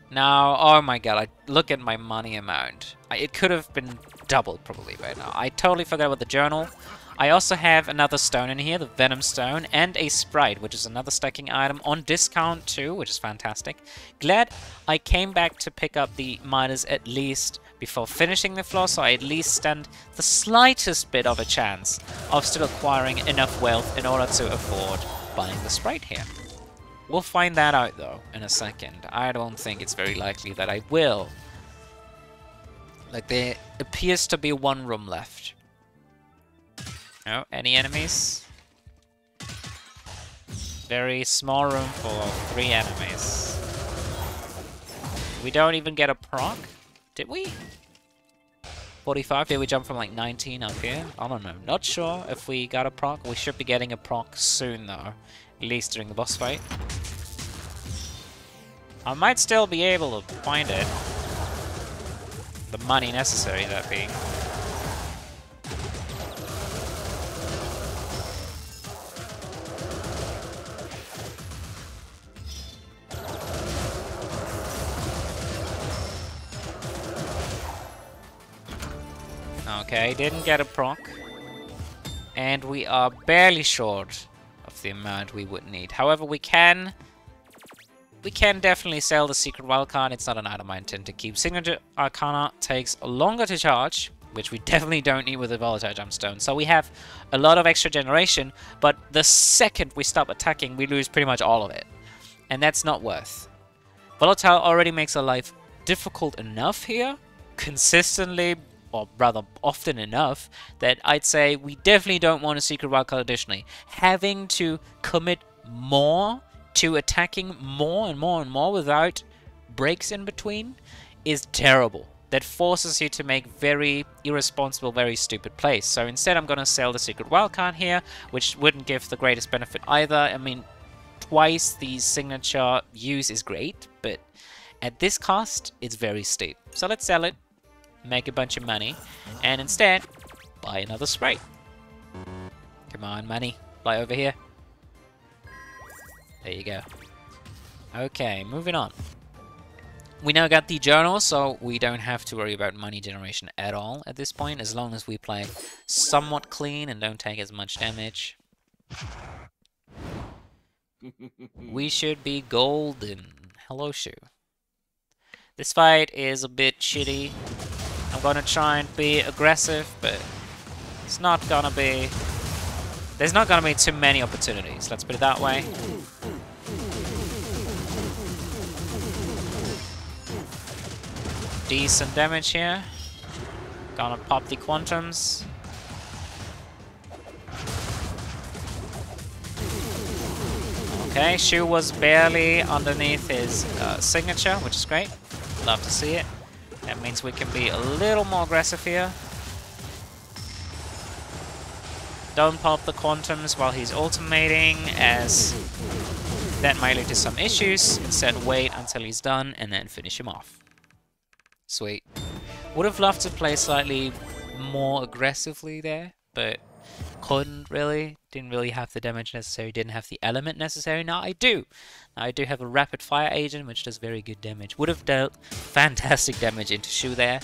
Now, oh my god, look at my money amount. It could have been doubled probably by now. I totally forgot about the journal. I also have another stone in here, the Venom Stone, and a Sprite, which is another stacking item on discount too, which is fantastic. Glad I came back to pick up the Midas at least before finishing the floor, so I at least stand the slightest bit of a chance of still acquiring enough wealth in order to afford buying the Sprite here. We'll find that out though in a second. I don't think it's very likely that I will. Like, there appears to be one room left. Oh, any enemies? Very small room for 3 enemies. We don't even get a proc? Did we? 45? Did we jump from like 19 up here? I don't know. Not sure if we got a proc. We should be getting a proc soon though. At least during the boss fight. I might still be able to find it. The money necessary, that being. Okay, didn't get a proc. And we are barely short of the amount we would need. However, we can we can definitely sell the secret wildcard. It's not an item I intend to keep. Signature Arcana takes longer to charge, which we definitely don't need with the Volatile Gemstone. So we have a lot of extra generation, but the second we stop attacking, we lose pretty much all of it. And that's not worth. Volatile already makes our life difficult enough here, consistently, or rather often enough, that I'd say we definitely don't want a secret wildcard additionally. Having to commit more to attacking more and more and more without breaks in between is terrible. That forces you to make very irresponsible, very stupid plays. So instead I'm going to sell the secret wildcard here, which wouldn't give the greatest benefit either. I mean, twice the signature use is great, but at this cost, it's very steep. So let's sell it, make a bunch of money, and instead, buy another spray. Come on, money. Fly over here. There you go. Okay, moving on. We now got the journal, so we don't have to worry about money generation at all at this point, as long as we play somewhat clean and don't take as much damage. We should be golden. Hello, Shu. This fight is a bit shitty. I'm gonna try and be aggressive, but it's not gonna be... There's not gonna be too many opportunities, let's put it that way. Decent damage here. Gonna pop the quantums. Okay, Shu was barely underneath his signature, which is great. Love to see it. That means we can be a little more aggressive here. Don't pop the quantums while he's ultimating, as that might lead to some issues. Instead, wait until he's done and then finish him off. Sweet. Would have loved to play slightly more aggressively there, but couldn't really. Didn't really have the damage necessary, didn't have the element necessary. Now I do. Now I do have a rapid fire agent, which does very good damage. Would have dealt fantastic damage into Shu there.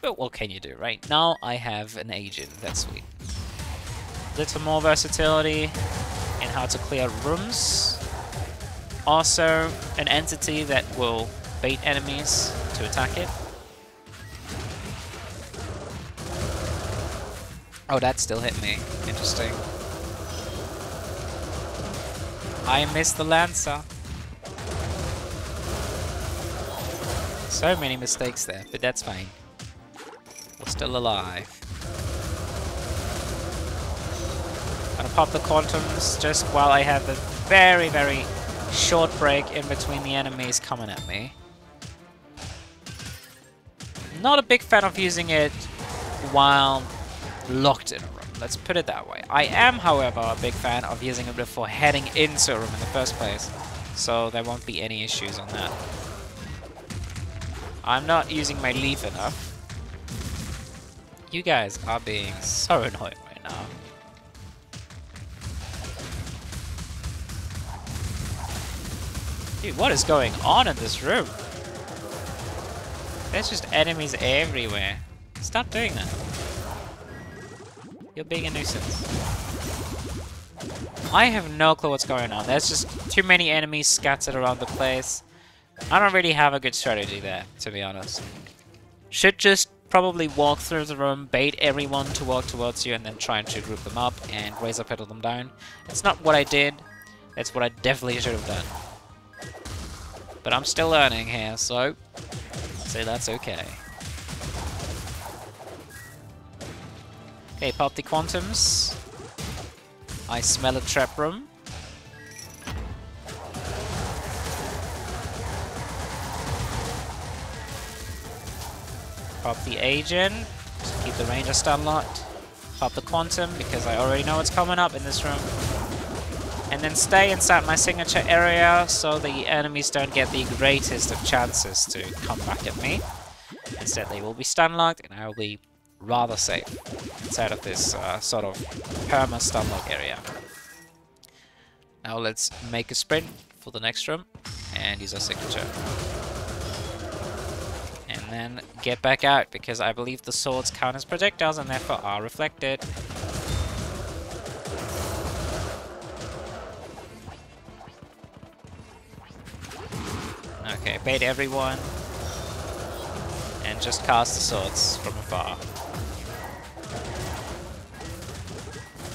But what can you do, right? Now I have an agent, that's sweet. Little more versatility in how to clear rooms. Also an entity that will bait enemies to attack it. Oh, that still hit me. Interesting. I missed the Lancer. So many mistakes there, but that's fine. We're still alive. Gonna pop the quantums just while I have a very, very short break in between the enemies coming at me. Not a big fan of using it while locked in a room. Let's put it that way. I am, however, a big fan of using it before heading into a room in the first place. So there won't be any issues on that. I'm not using my leaf enough. You guys are being so annoying right now. Dude, what is going on in this room? There's just enemies everywhere. Stop doing that. You're being a nuisance. I have no clue what's going on. There's just too many enemies scattered around the place. I don't really have a good strategy there, to be honest. Should just probably walk through the room, bait everyone to walk towards you, and then try and group them up and razor petal them down. It's not what I did. That's what I definitely should have done. But I'm still learning here, so that's okay. Okay, pop the quantums. I smell a trap room. Pop the agent, just keep the ranger stun locked. Pop the quantum, because I already know what's coming up in this room. And then stay inside my signature area, so the enemies don't get the greatest of chances to come back at me. Instead, they will be stun locked, and I will be rather safe inside of this sort of perma stun lock area. Now let's make a sprint for the next room and use our signature. And then get back out, because I believe the swords count as projectiles and therefore are reflected. Okay, bait everyone. And just cast the swords from afar.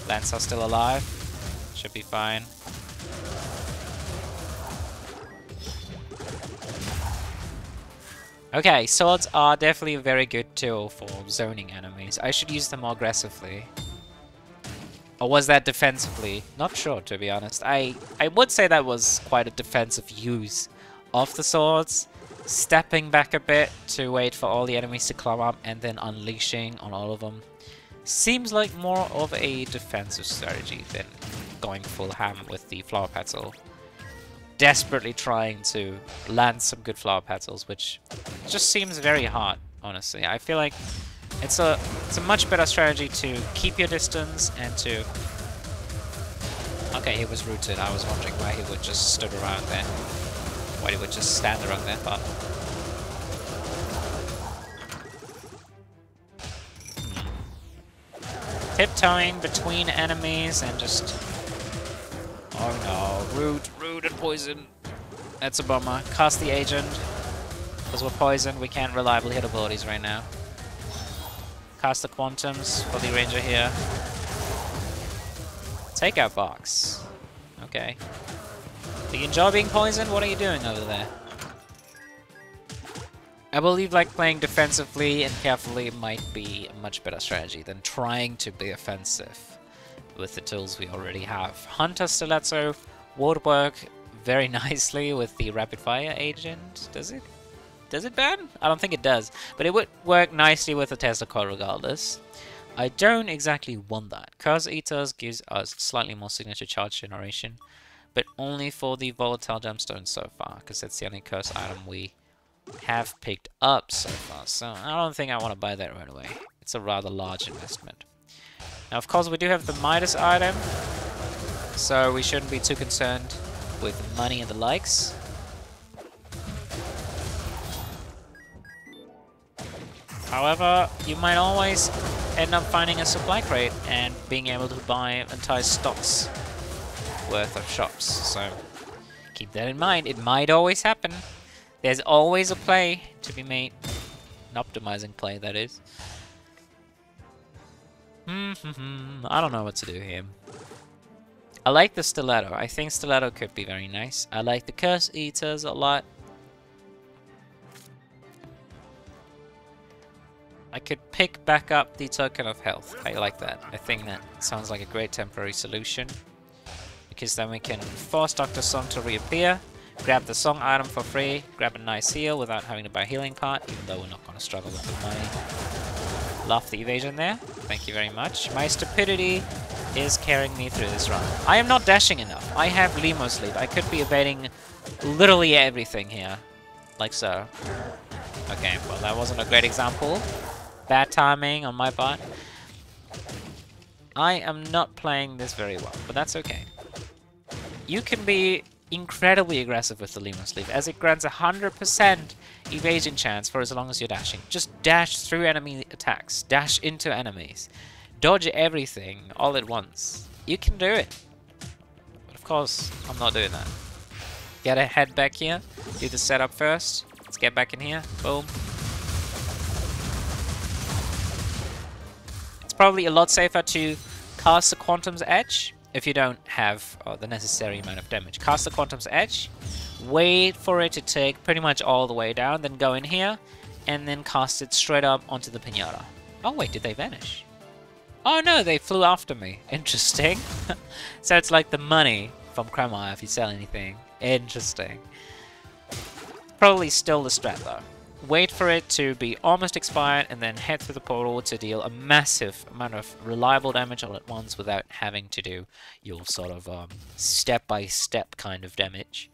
Lance are still alive. Should be fine. Okay, swords are definitely a very good tool for zoning enemies. I should use them more aggressively. Or was that defensively? Not sure, to be honest. I would say that was quite a defensive use of the swords. Stepping back a bit to wait for all the enemies to climb up and then unleashing on all of them. Seems like more of a defensive strategy than going full ham with the flower petal. Desperately trying to land some good flower petals, which just seems very hard, honestly. I feel like it's a much better strategy to keep your distance and to... Okay, he was rooted. I was wondering why he would just stood around there. Why he would just stand around there, but... Tiptoeing between enemies and just... Oh no, rude and poison. That's a bummer. Cast the agent. Because we're poisoned, we can't reliably hit abilities right now. Cast the quantums for the ranger here. Take out box. Okay. Do you enjoy being poisoned? What are you doing over there? I believe like playing defensively and carefully might be a much better strategy than trying to be offensive with the tools we already have. Hunter Stiletto would work very nicely with the rapid fire agent. Does it? Does it ban? I don't think it does, but it would work nicely with the Tesla Core regardless. I don't exactly want that. Curse Eaters gives us slightly more signature charge generation, but only for the volatile gemstones so far, because that's the only curse item we have picked up so far. So I don't think I want to buy that right away. It's a rather large investment. Now, of course, we do have the Midas item, so we shouldn't be too concerned with money and the likes. However, you might always end up finding a supply crate and being able to buy entire stocks worth of shops. So keep that in mind. It might always happen. There's always a play to be made. An optimizing play, that is. I don't know what to do here. I like the Stiletto. I think Stiletto could be very nice. I like the Curse Eaters a lot. I could pick back up the Token of Health. I like that. I think that sounds like a great temporary solution. Because then we can force Dr. Song to reappear, grab the Song item for free, grab a nice heal without having to buy a healing part, even though we're not going to struggle with the money. Love the evasion there. Thank you very much. My stupidity is carrying me through this run. I am not dashing enough. I have Limo Sleep. I could be evading literally everything here. Like so. Okay, well that wasn't a great example. Bad timing on my part. I am not playing this very well, but that's okay. You can be incredibly aggressive with the Limo Sleeve, as it grants 100% evasion chance for as long as you're dashing. Just dash through enemy attacks, dash into enemies, dodge everything all at once. You can do it. But of course, I'm not doing that. Gotta head back here, do the setup first. Let's get back in here. Boom. It's probably a lot safer to cast the Quantum's Edge if you don't have the necessary amount of damage. Cast the Quantum's Edge, wait for it to take pretty much all the way down, then go in here, and then cast it straight up onto the Pinata. Oh wait, did they vanish? Oh no, they flew after me. Interesting. So it's like the money from Kremar if you sell anything. Interesting. Probably still the strat though. Wait for it to be almost expired and then head through the portal to deal a massive amount of reliable damage all at once without having to do your sort of step-by-step kind of damage.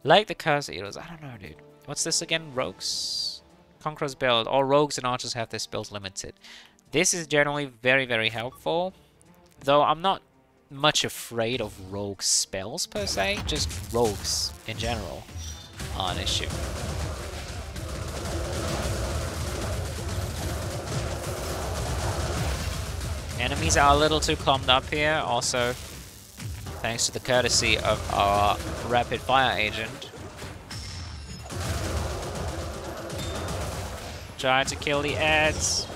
Like the Curse Eaters, I don't know dude. What's this again? Rogues? Conqueror's build. All rogues and archers have this build limited. This is generally very, very helpful. Though I'm not much afraid of rogue spells per se. Just rogues in general are an issue. Enemies are a little too clumped up here, also thanks to the courtesy of our rapid fire agent. Try to kill the ads.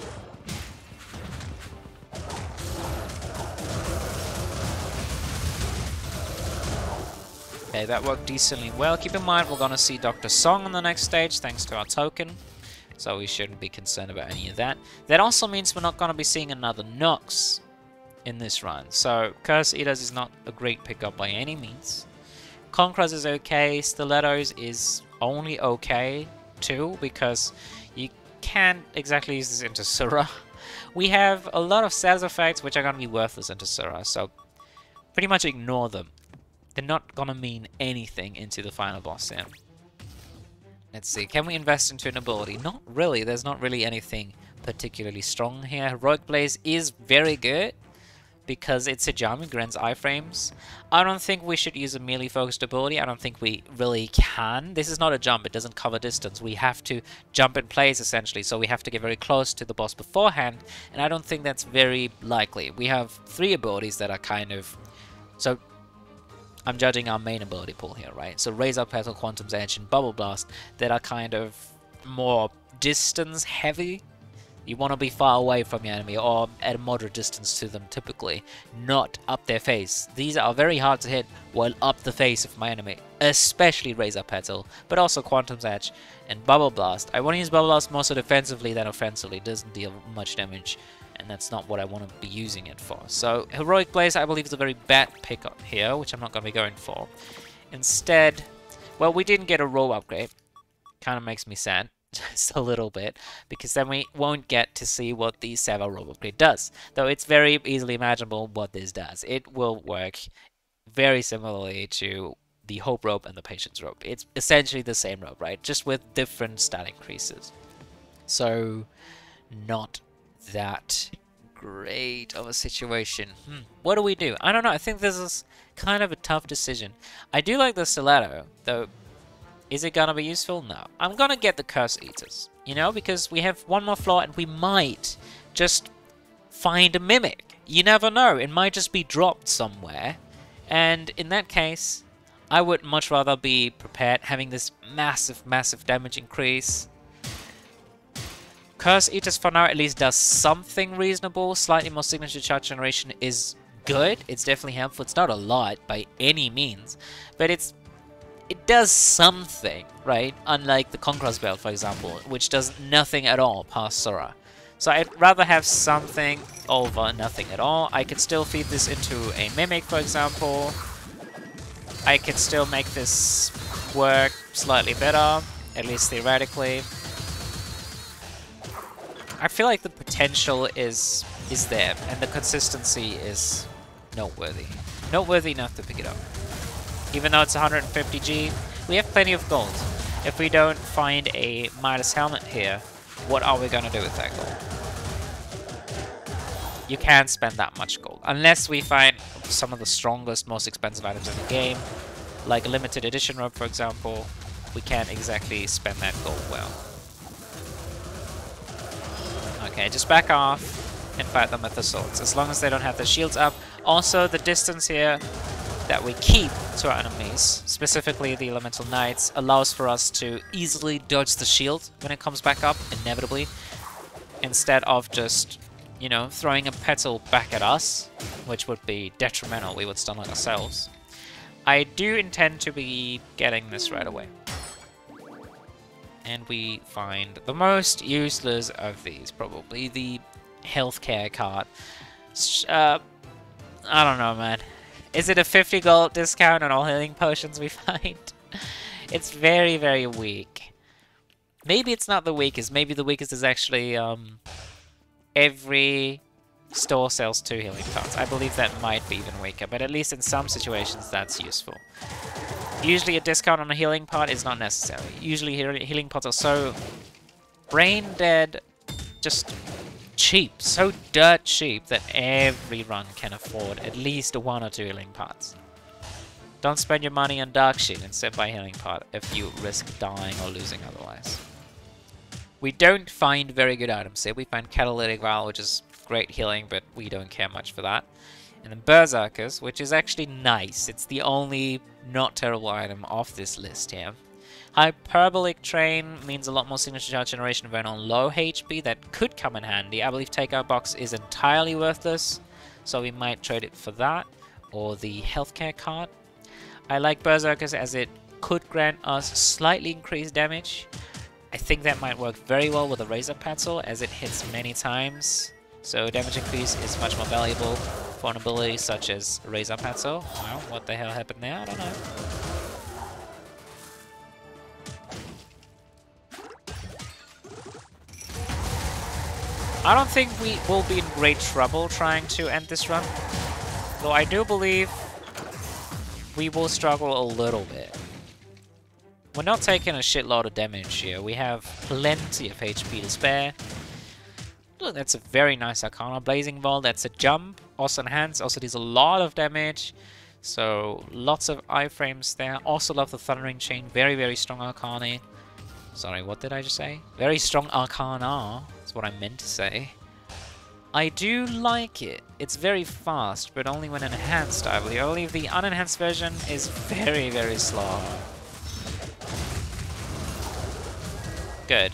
Okay, that worked decently well. Keep in mind, we're gonna see Dr. Song on the next stage, thanks to our token. So we shouldn't be concerned about any of that. That also means we're not gonna be seeing another Nox in this run. So Curse Eaters is not a great pickup by any means. Conquerors is okay. Stilettos is only okay too, because you can't exactly use this into Surah. We have a lot of status effects which are gonna be worthless into Surah, so pretty much ignore them. They're not gonna mean anything into the final boss here. Let's see, can we invest into an ability? Not really, there's not really anything particularly strong here. Heroic Blaze is very good because it's a jump, it grants iframes. I don't think we should use a melee focused ability, I don't think we really can. This is not a jump, it doesn't cover distance. We have to jump in place essentially, so we have to get very close to the boss beforehand, and I don't think that's very likely. We have 3 abilities that are kind of... So I'm judging our main ability pool here, right? So Razor Petal, Quantum's Edge, and Bubble Blast that are kind of more distance heavy. You want to be far away from your enemy or at a moderate distance to them typically, not up their face. These are very hard to hit while up the face of my enemy, especially Razor Petal, but also Quantum's Edge and Bubble Blast. I want to use Bubble Blast more so defensively than offensively. It doesn't deal much damage, and that's not what I want to be using it for. So Heroic Blaze I believe is a very bad pickup here, which I'm not going to be going for. Instead, well, we didn't get a Robe upgrade. Kind of makes me sad. Just a little bit, because then we won't get to see what the Savile Robe upgrade does. Though it's very easily imaginable what this does. It will work very similarly to the Hope Robe and the Patience Robe. It's essentially the same robe, right? Just with different stat increases. So, not that great of a situation. What do we do? I don't know. I think this is kind of a tough decision. I do like the Stiletto, though. Is it gonna be useful? No. I'm gonna get the Curse Eaters, you know, because we have one more floor and we might just find a Mimic. You never know, it might just be dropped somewhere. And in that case, I would much rather be prepared having this massive, massive damage increase. Curse Eaters for now at least does something reasonable. Slightly more signature charge generation is good. It's definitely helpful. It's not a lot by any means, but it does something, right? Unlike the Conqueror's Belt, for example, which does nothing at all past Sora. So I'd rather have something over nothing at all. I could still feed this into a Mimic, for example. I could still make this work slightly better, at least theoretically. I feel like the potential is there, and the consistency is noteworthy. Noteworthy enough to pick it up. Even though it's 150G, we have plenty of gold. If we don't find a Midas helmet here, what are we gonna do with that gold? You can't spend that much gold. Unless we find some of the strongest, most expensive items in the game, like a limited edition robe, for example, we can't exactly spend that gold well. Okay, just back off and fight them with the swords, as long as they don't have their shields up. Also, the distance here that we keep to our enemies, specifically the Elemental Knights, allows for us to easily dodge the shield when it comes back up, inevitably, instead of just, you know, throwing a petal back at us, which would be detrimental. We would stun like ourselves. I do intend to be getting this right away. And we find the most useless of these, probably the healthcare card. I don't know, man. Is it a 50 gold discount on all healing potions we find? It's very, very weak. Maybe it's not the weakest. Maybe the weakest is actually every store sells 2 healing pots. I believe that might be even weaker, but at least in some situations that's useful. Usually a discount on a healing pot is not necessary. Usually healing pots are so brain dead, just cheap, so dirt cheap that every run can afford at least 1 or 2 healing pots. Don't spend your money on dark shit, instead buy healing pot if you risk dying or losing otherwise. We don't find very good items here. We find Catalytic Vial, which is great healing, but we don't care much for that. And then Berserkers, which is actually nice. It's the only not terrible item off this list here. Hyperbolic Train means a lot more signature charge generation when on low HP. That could come in handy. I believe Takeout Box is entirely worthless, so we might trade it for that, or the Healthcare card. I like Berserkers as it could grant us slightly increased damage. I think that might work very well with the Razor Petal as it hits many times. So damage increase is much more valuable for an ability such as Razor Petal. Wow, what the hell happened there? I don't know. I don't think we will be in great trouble trying to end this run. Though I do believe we will struggle a little bit. We're not taking a shitload of damage here. We have plenty of HP to spare. Look, that's a very nice Arcana. Blazing Ball, that's a jump. Also enhanced, also deals a lot of damage. So, lots of iframes there. Also love the Thundering Chain. Very, very strong Arcana. Sorry, what did I just say? Very strong Arcana. That's what I meant to say. I do like it. It's very fast, but only when enhanced, I believe. Only the unenhanced version is very, very slow. Good.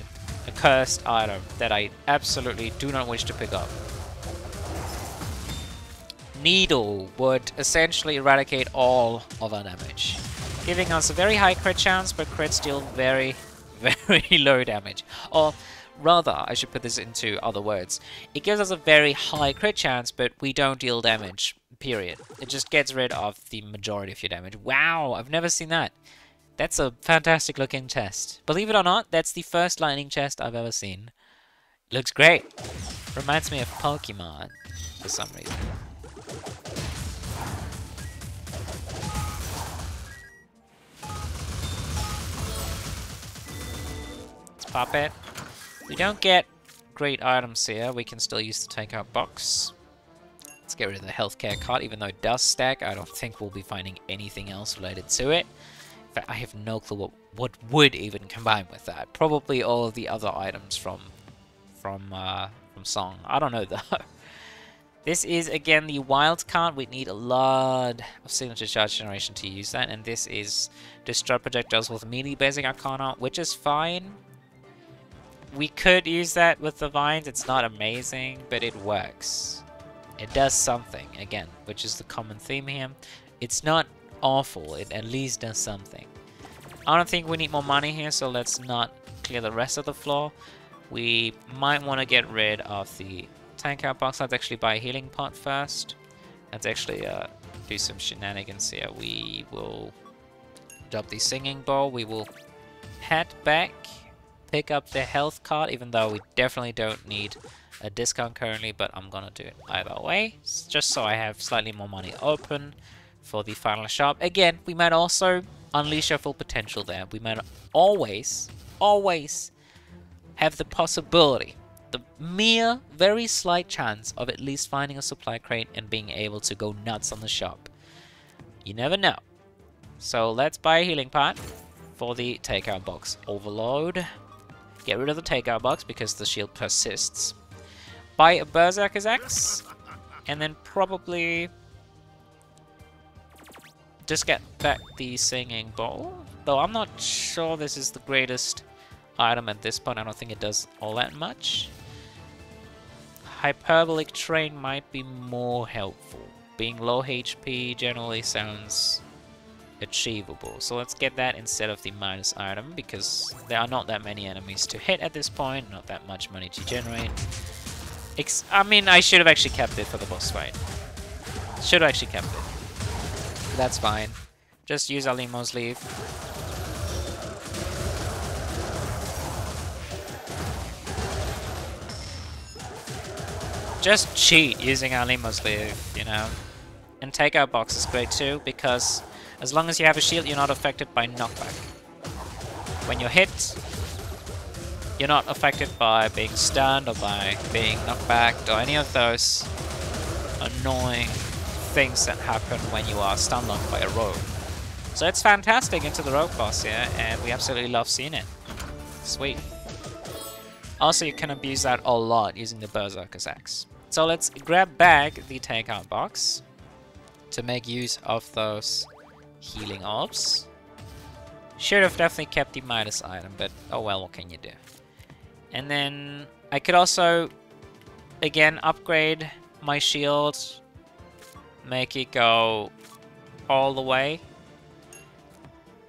A cursed item that I absolutely do not wish to pick up. Needle would essentially eradicate all of our damage, giving us a very high crit chance, but crits deal very, very low damage. Or rather, I should put this into other words. It gives us a very high crit chance, but we don't deal damage, period. It just gets rid of the majority of your damage. Wow, I've never seen that. That's a fantastic looking chest. Believe it or not, that's the first lightning chest I've ever seen. Looks great. Reminds me of Pokemon for some reason. Let's pop it. We don't get great items here. We can still use the takeout box. Let's get rid of the healthcare card, even though it does stack. I don't think we'll be finding anything else related to it. In fact, I have no clue what would even combine with that. Probably all of the other items from Song. I don't know though. This is again the wild card. We need a lot of signature charge generation to use that, and this is destroy projectiles with melee basic Arcana, which is fine. We could use that with the vines. It's not amazing, but it works. It does something again, which is the common theme here. It's not awful, it at least does something. I don't think we need more money here, so let's not clear the rest of the floor. We might want to get rid of the tank out box. Let's actually buy a healing pot first. Let's actually do some shenanigans here. We will drop the singing bowl. We will head back, pick up the health card, even though we definitely don't need a discount currently, but I'm gonna do it either way, just so I have slightly more money open for the final shop. Again, we might also unleash our full potential there. We might always have the possibility, the mere very slight chance of at least finding a supply crate and being able to go nuts on the shop. You never know. So let's buy a healing pot for the takeout box. Overload. Get rid of the takeout box because the shield persists. Buy a Berserker's Axe, and then probably just get back the singing bowl. Though I'm not sure this is the greatest item at this point. I don't think it does all that much. Hyperbolic Train might be more helpful. Being low HP generally sounds achievable. So let's get that instead of the minus item, because there are not that many enemies to hit at this point, not that much money to generate. I mean, I should have actually kept it for the boss fight. Should have actually kept it. That's fine. Just use Alimo's Leaf. Just cheat using Alimo's Leaf, you know. And takeout box is great too, because as long as you have a shield, you're not affected by knockback. When you're hit, you're not affected by being stunned or by being knocked back or any of those annoying things that happen when you are stun locked by a rogue. So it's fantastic into the rogue boss here, and we absolutely love seeing it. Sweet. Also, you can abuse that a lot using the Berserker's Axe. So let's grab back the takeout box to make use of those healing orbs. Should have definitely kept the Midas item, but oh well, what can you do? And then I could also, again, upgrade my shield, make it go all the way.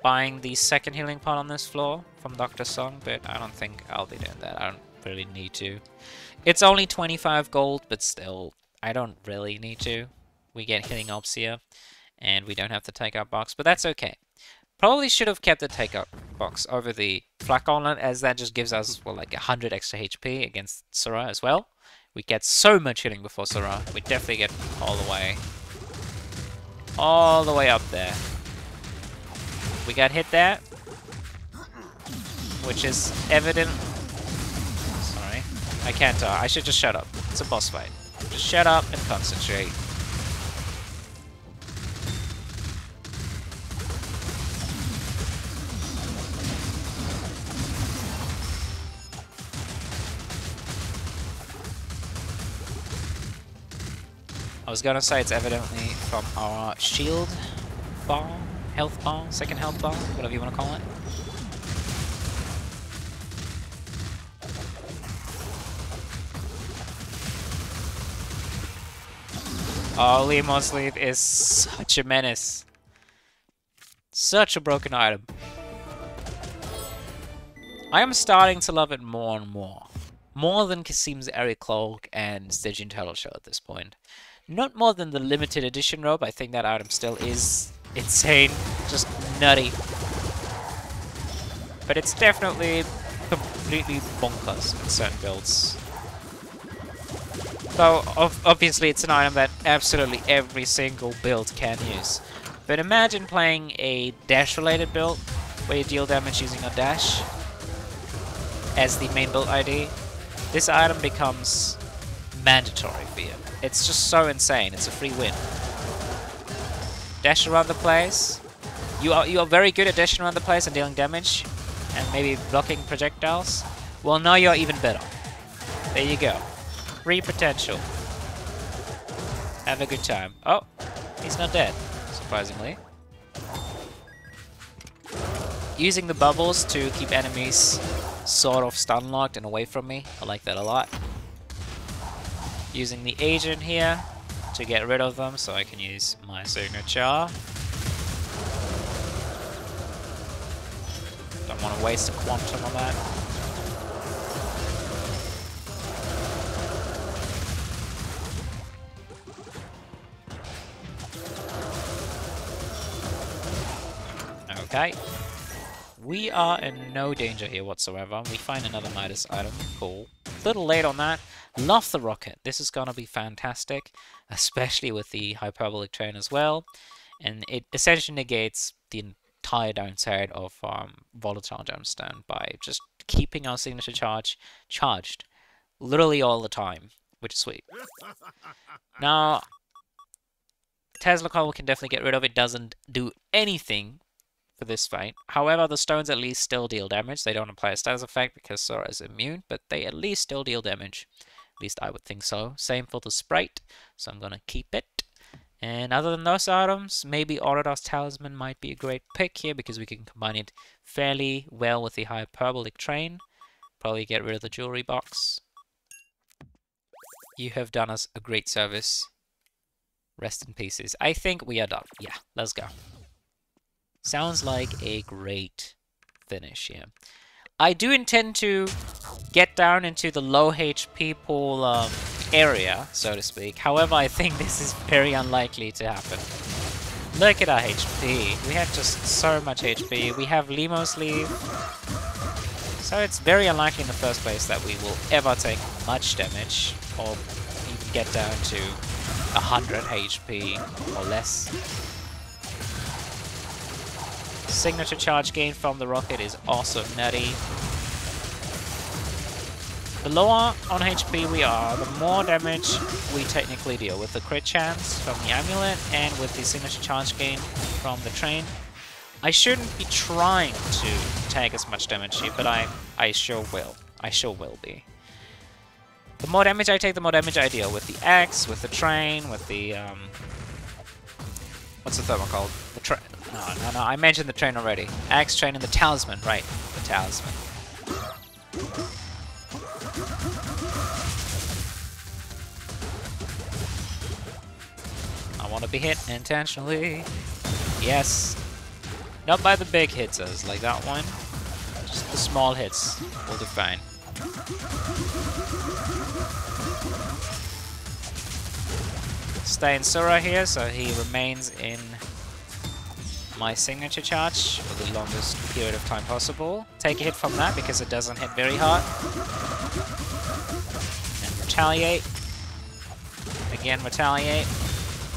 Buying the second healing pot on this floor from Dr. Song, but I don't think I'll be doing that. I don't really need to. It's only 25 gold, but still, I don't really need to. We get healing orbs here, and we don't have to take out box, but that's okay. Probably should have kept the take-up box over the flak gauntlet, as that just gives us, well, like 100 extra HP against Sura as well. We get so much healing before Sura. We definitely get all the way up there. We got hit there, which is evident. Sorry, I can't. I should just shut up. It's a boss fight. Just shut up and concentrate. I was gonna say it's evidently from our shield bar, health bar, second health bar, whatever you want to call it. Oh, Lemo's Sleeve is such a menace. Such a broken item. I am starting to love it more and more. More than Kasim's Airy Cloak and Stygian Turtle Shell at this point. Not more than the limited edition robe. I think that item still is insane. Just nutty. But it's definitely completely bonkers in certain builds. Though, obviously it's an item that absolutely every single build can use. But imagine playing a dash-related build, where you deal damage using a dash as the main build ID. This item becomes mandatory for you. It's just so insane. It's a free win. Dash around the place. You are very good at dashing around the place and dealing damage, and maybe blocking projectiles. Well, now you're even better. There you go. Free potential. Have a good time. Oh, he's not dead, surprisingly. Using the bubbles to keep enemies sort of stun locked and away from me. I like that a lot. Using the agent here to get rid of them so I can use my signature. Don't want to waste a quantum on that. Okay. We are in no danger here whatsoever. We find another Midas item. Cool. A little late on that. Love the rocket. This is gonna be fantastic, especially with the hyperbolic train as well. And it essentially negates the entire downside of volatile gemstone by just keeping our signature charge charged literally all the time, which is sweet. Now, Tesla Coil we can definitely get rid of. It doesn't do anything for this fight. However, the stones at least still deal damage. They don't apply a status effect because Sora is immune, but they at least still deal damage. At least I would think so. Same for the Sprite, so I'm gonna keep it. And other than those items, maybe Aurodar's Talisman might be a great pick here because we can combine it fairly well with the hyperbolic train. Probably get rid of the jewelry box. You have done us a great service. Rest in pieces. I think we are done. Yeah, let's go. Sounds like a great finish here. I do intend to get down into the low HP pool area, so to speak. However, I think this is very unlikely to happen. Look at our HP. We have just so much HP. We have Limo Sleeve. So it's very unlikely in the first place that we will ever take much damage or even get down to 100 HP or less. Signature charge gain from the rocket is also nutty. The lower on HP we are, the more damage we technically deal with the crit chance from the amulet and with the signature charge gain from the train. I shouldn't be trying to take as much damage here, but I sure will. I sure will be. The more damage I take, the more damage I deal with the axe, with the train, with the what's the third one called? No, I mentioned the train already. Axe train and the talisman, right. The talisman. I want to be hit intentionally. Yes. Not by the big hitters like that one. Just the small hits will do fine. Stay in Sura here, so he remains in my signature charge for the longest period of time possible. Take a hit from that because it doesn't hit very hard. And retaliate. Again, retaliate.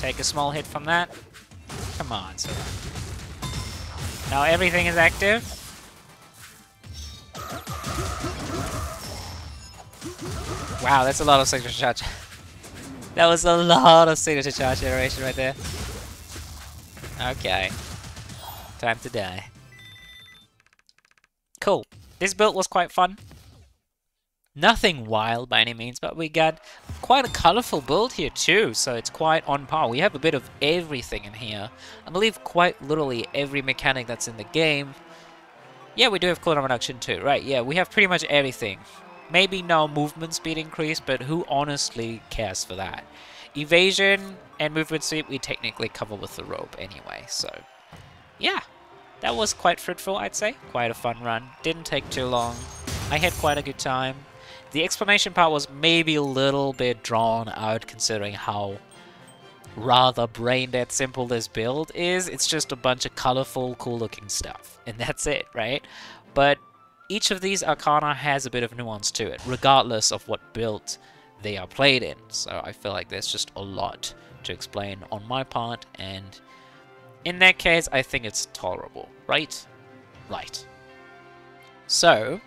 Take a small hit from that. Come on, Sura. Now everything is active. Wow, that's a lot of signature charge. That was a lot of signature charge generation right there. Okay. Time to die. Cool. This build was quite fun. Nothing wild by any means, but we got quite a colorful build here too, so it's quite on par. We have a bit of everything in here. I believe quite literally every mechanic that's in the game. Yeah, we do have cooldown reduction too, right? Yeah, we have pretty much everything. Maybe no movement speed increase, but who honestly cares for that? Evasion and movement speed we technically cover with the robe anyway, so yeah. That was quite fruitful, I'd say. Quite a fun run. Didn't take too long. I had quite a good time. The explanation part was maybe a little bit drawn out considering how rather brain-dead simple this build is. It's just a bunch of colorful, cool-looking stuff. And that's it, right? But each of these Arcana has a bit of nuance to it, regardless of what build they are played in. So I feel like there's just a lot to explain on my part, and in that case, I think it's tolerable, right? Right. So,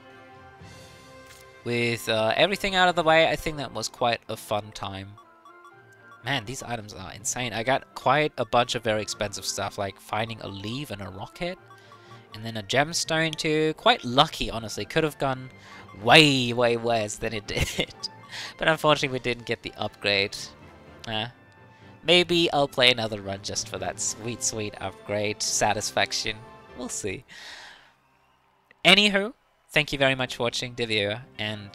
with everything out of the way, I think that was quite a fun time. Man, these items are insane. I got quite a bunch of very expensive stuff, like finding a leaf and a rocket, and then a gemstone too. Quite lucky, honestly. Could have gone way, way worse than it did. But unfortunately, we didn't get the upgrade. Maybe I'll play another run just for that sweet, sweet upgrade satisfaction. We'll see. Anywho, thank you very much for watching the video, and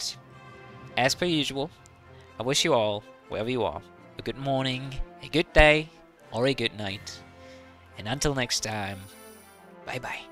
as per usual, I wish you all, wherever you are, a good morning, a good day, or a good night. And until next time, bye bye.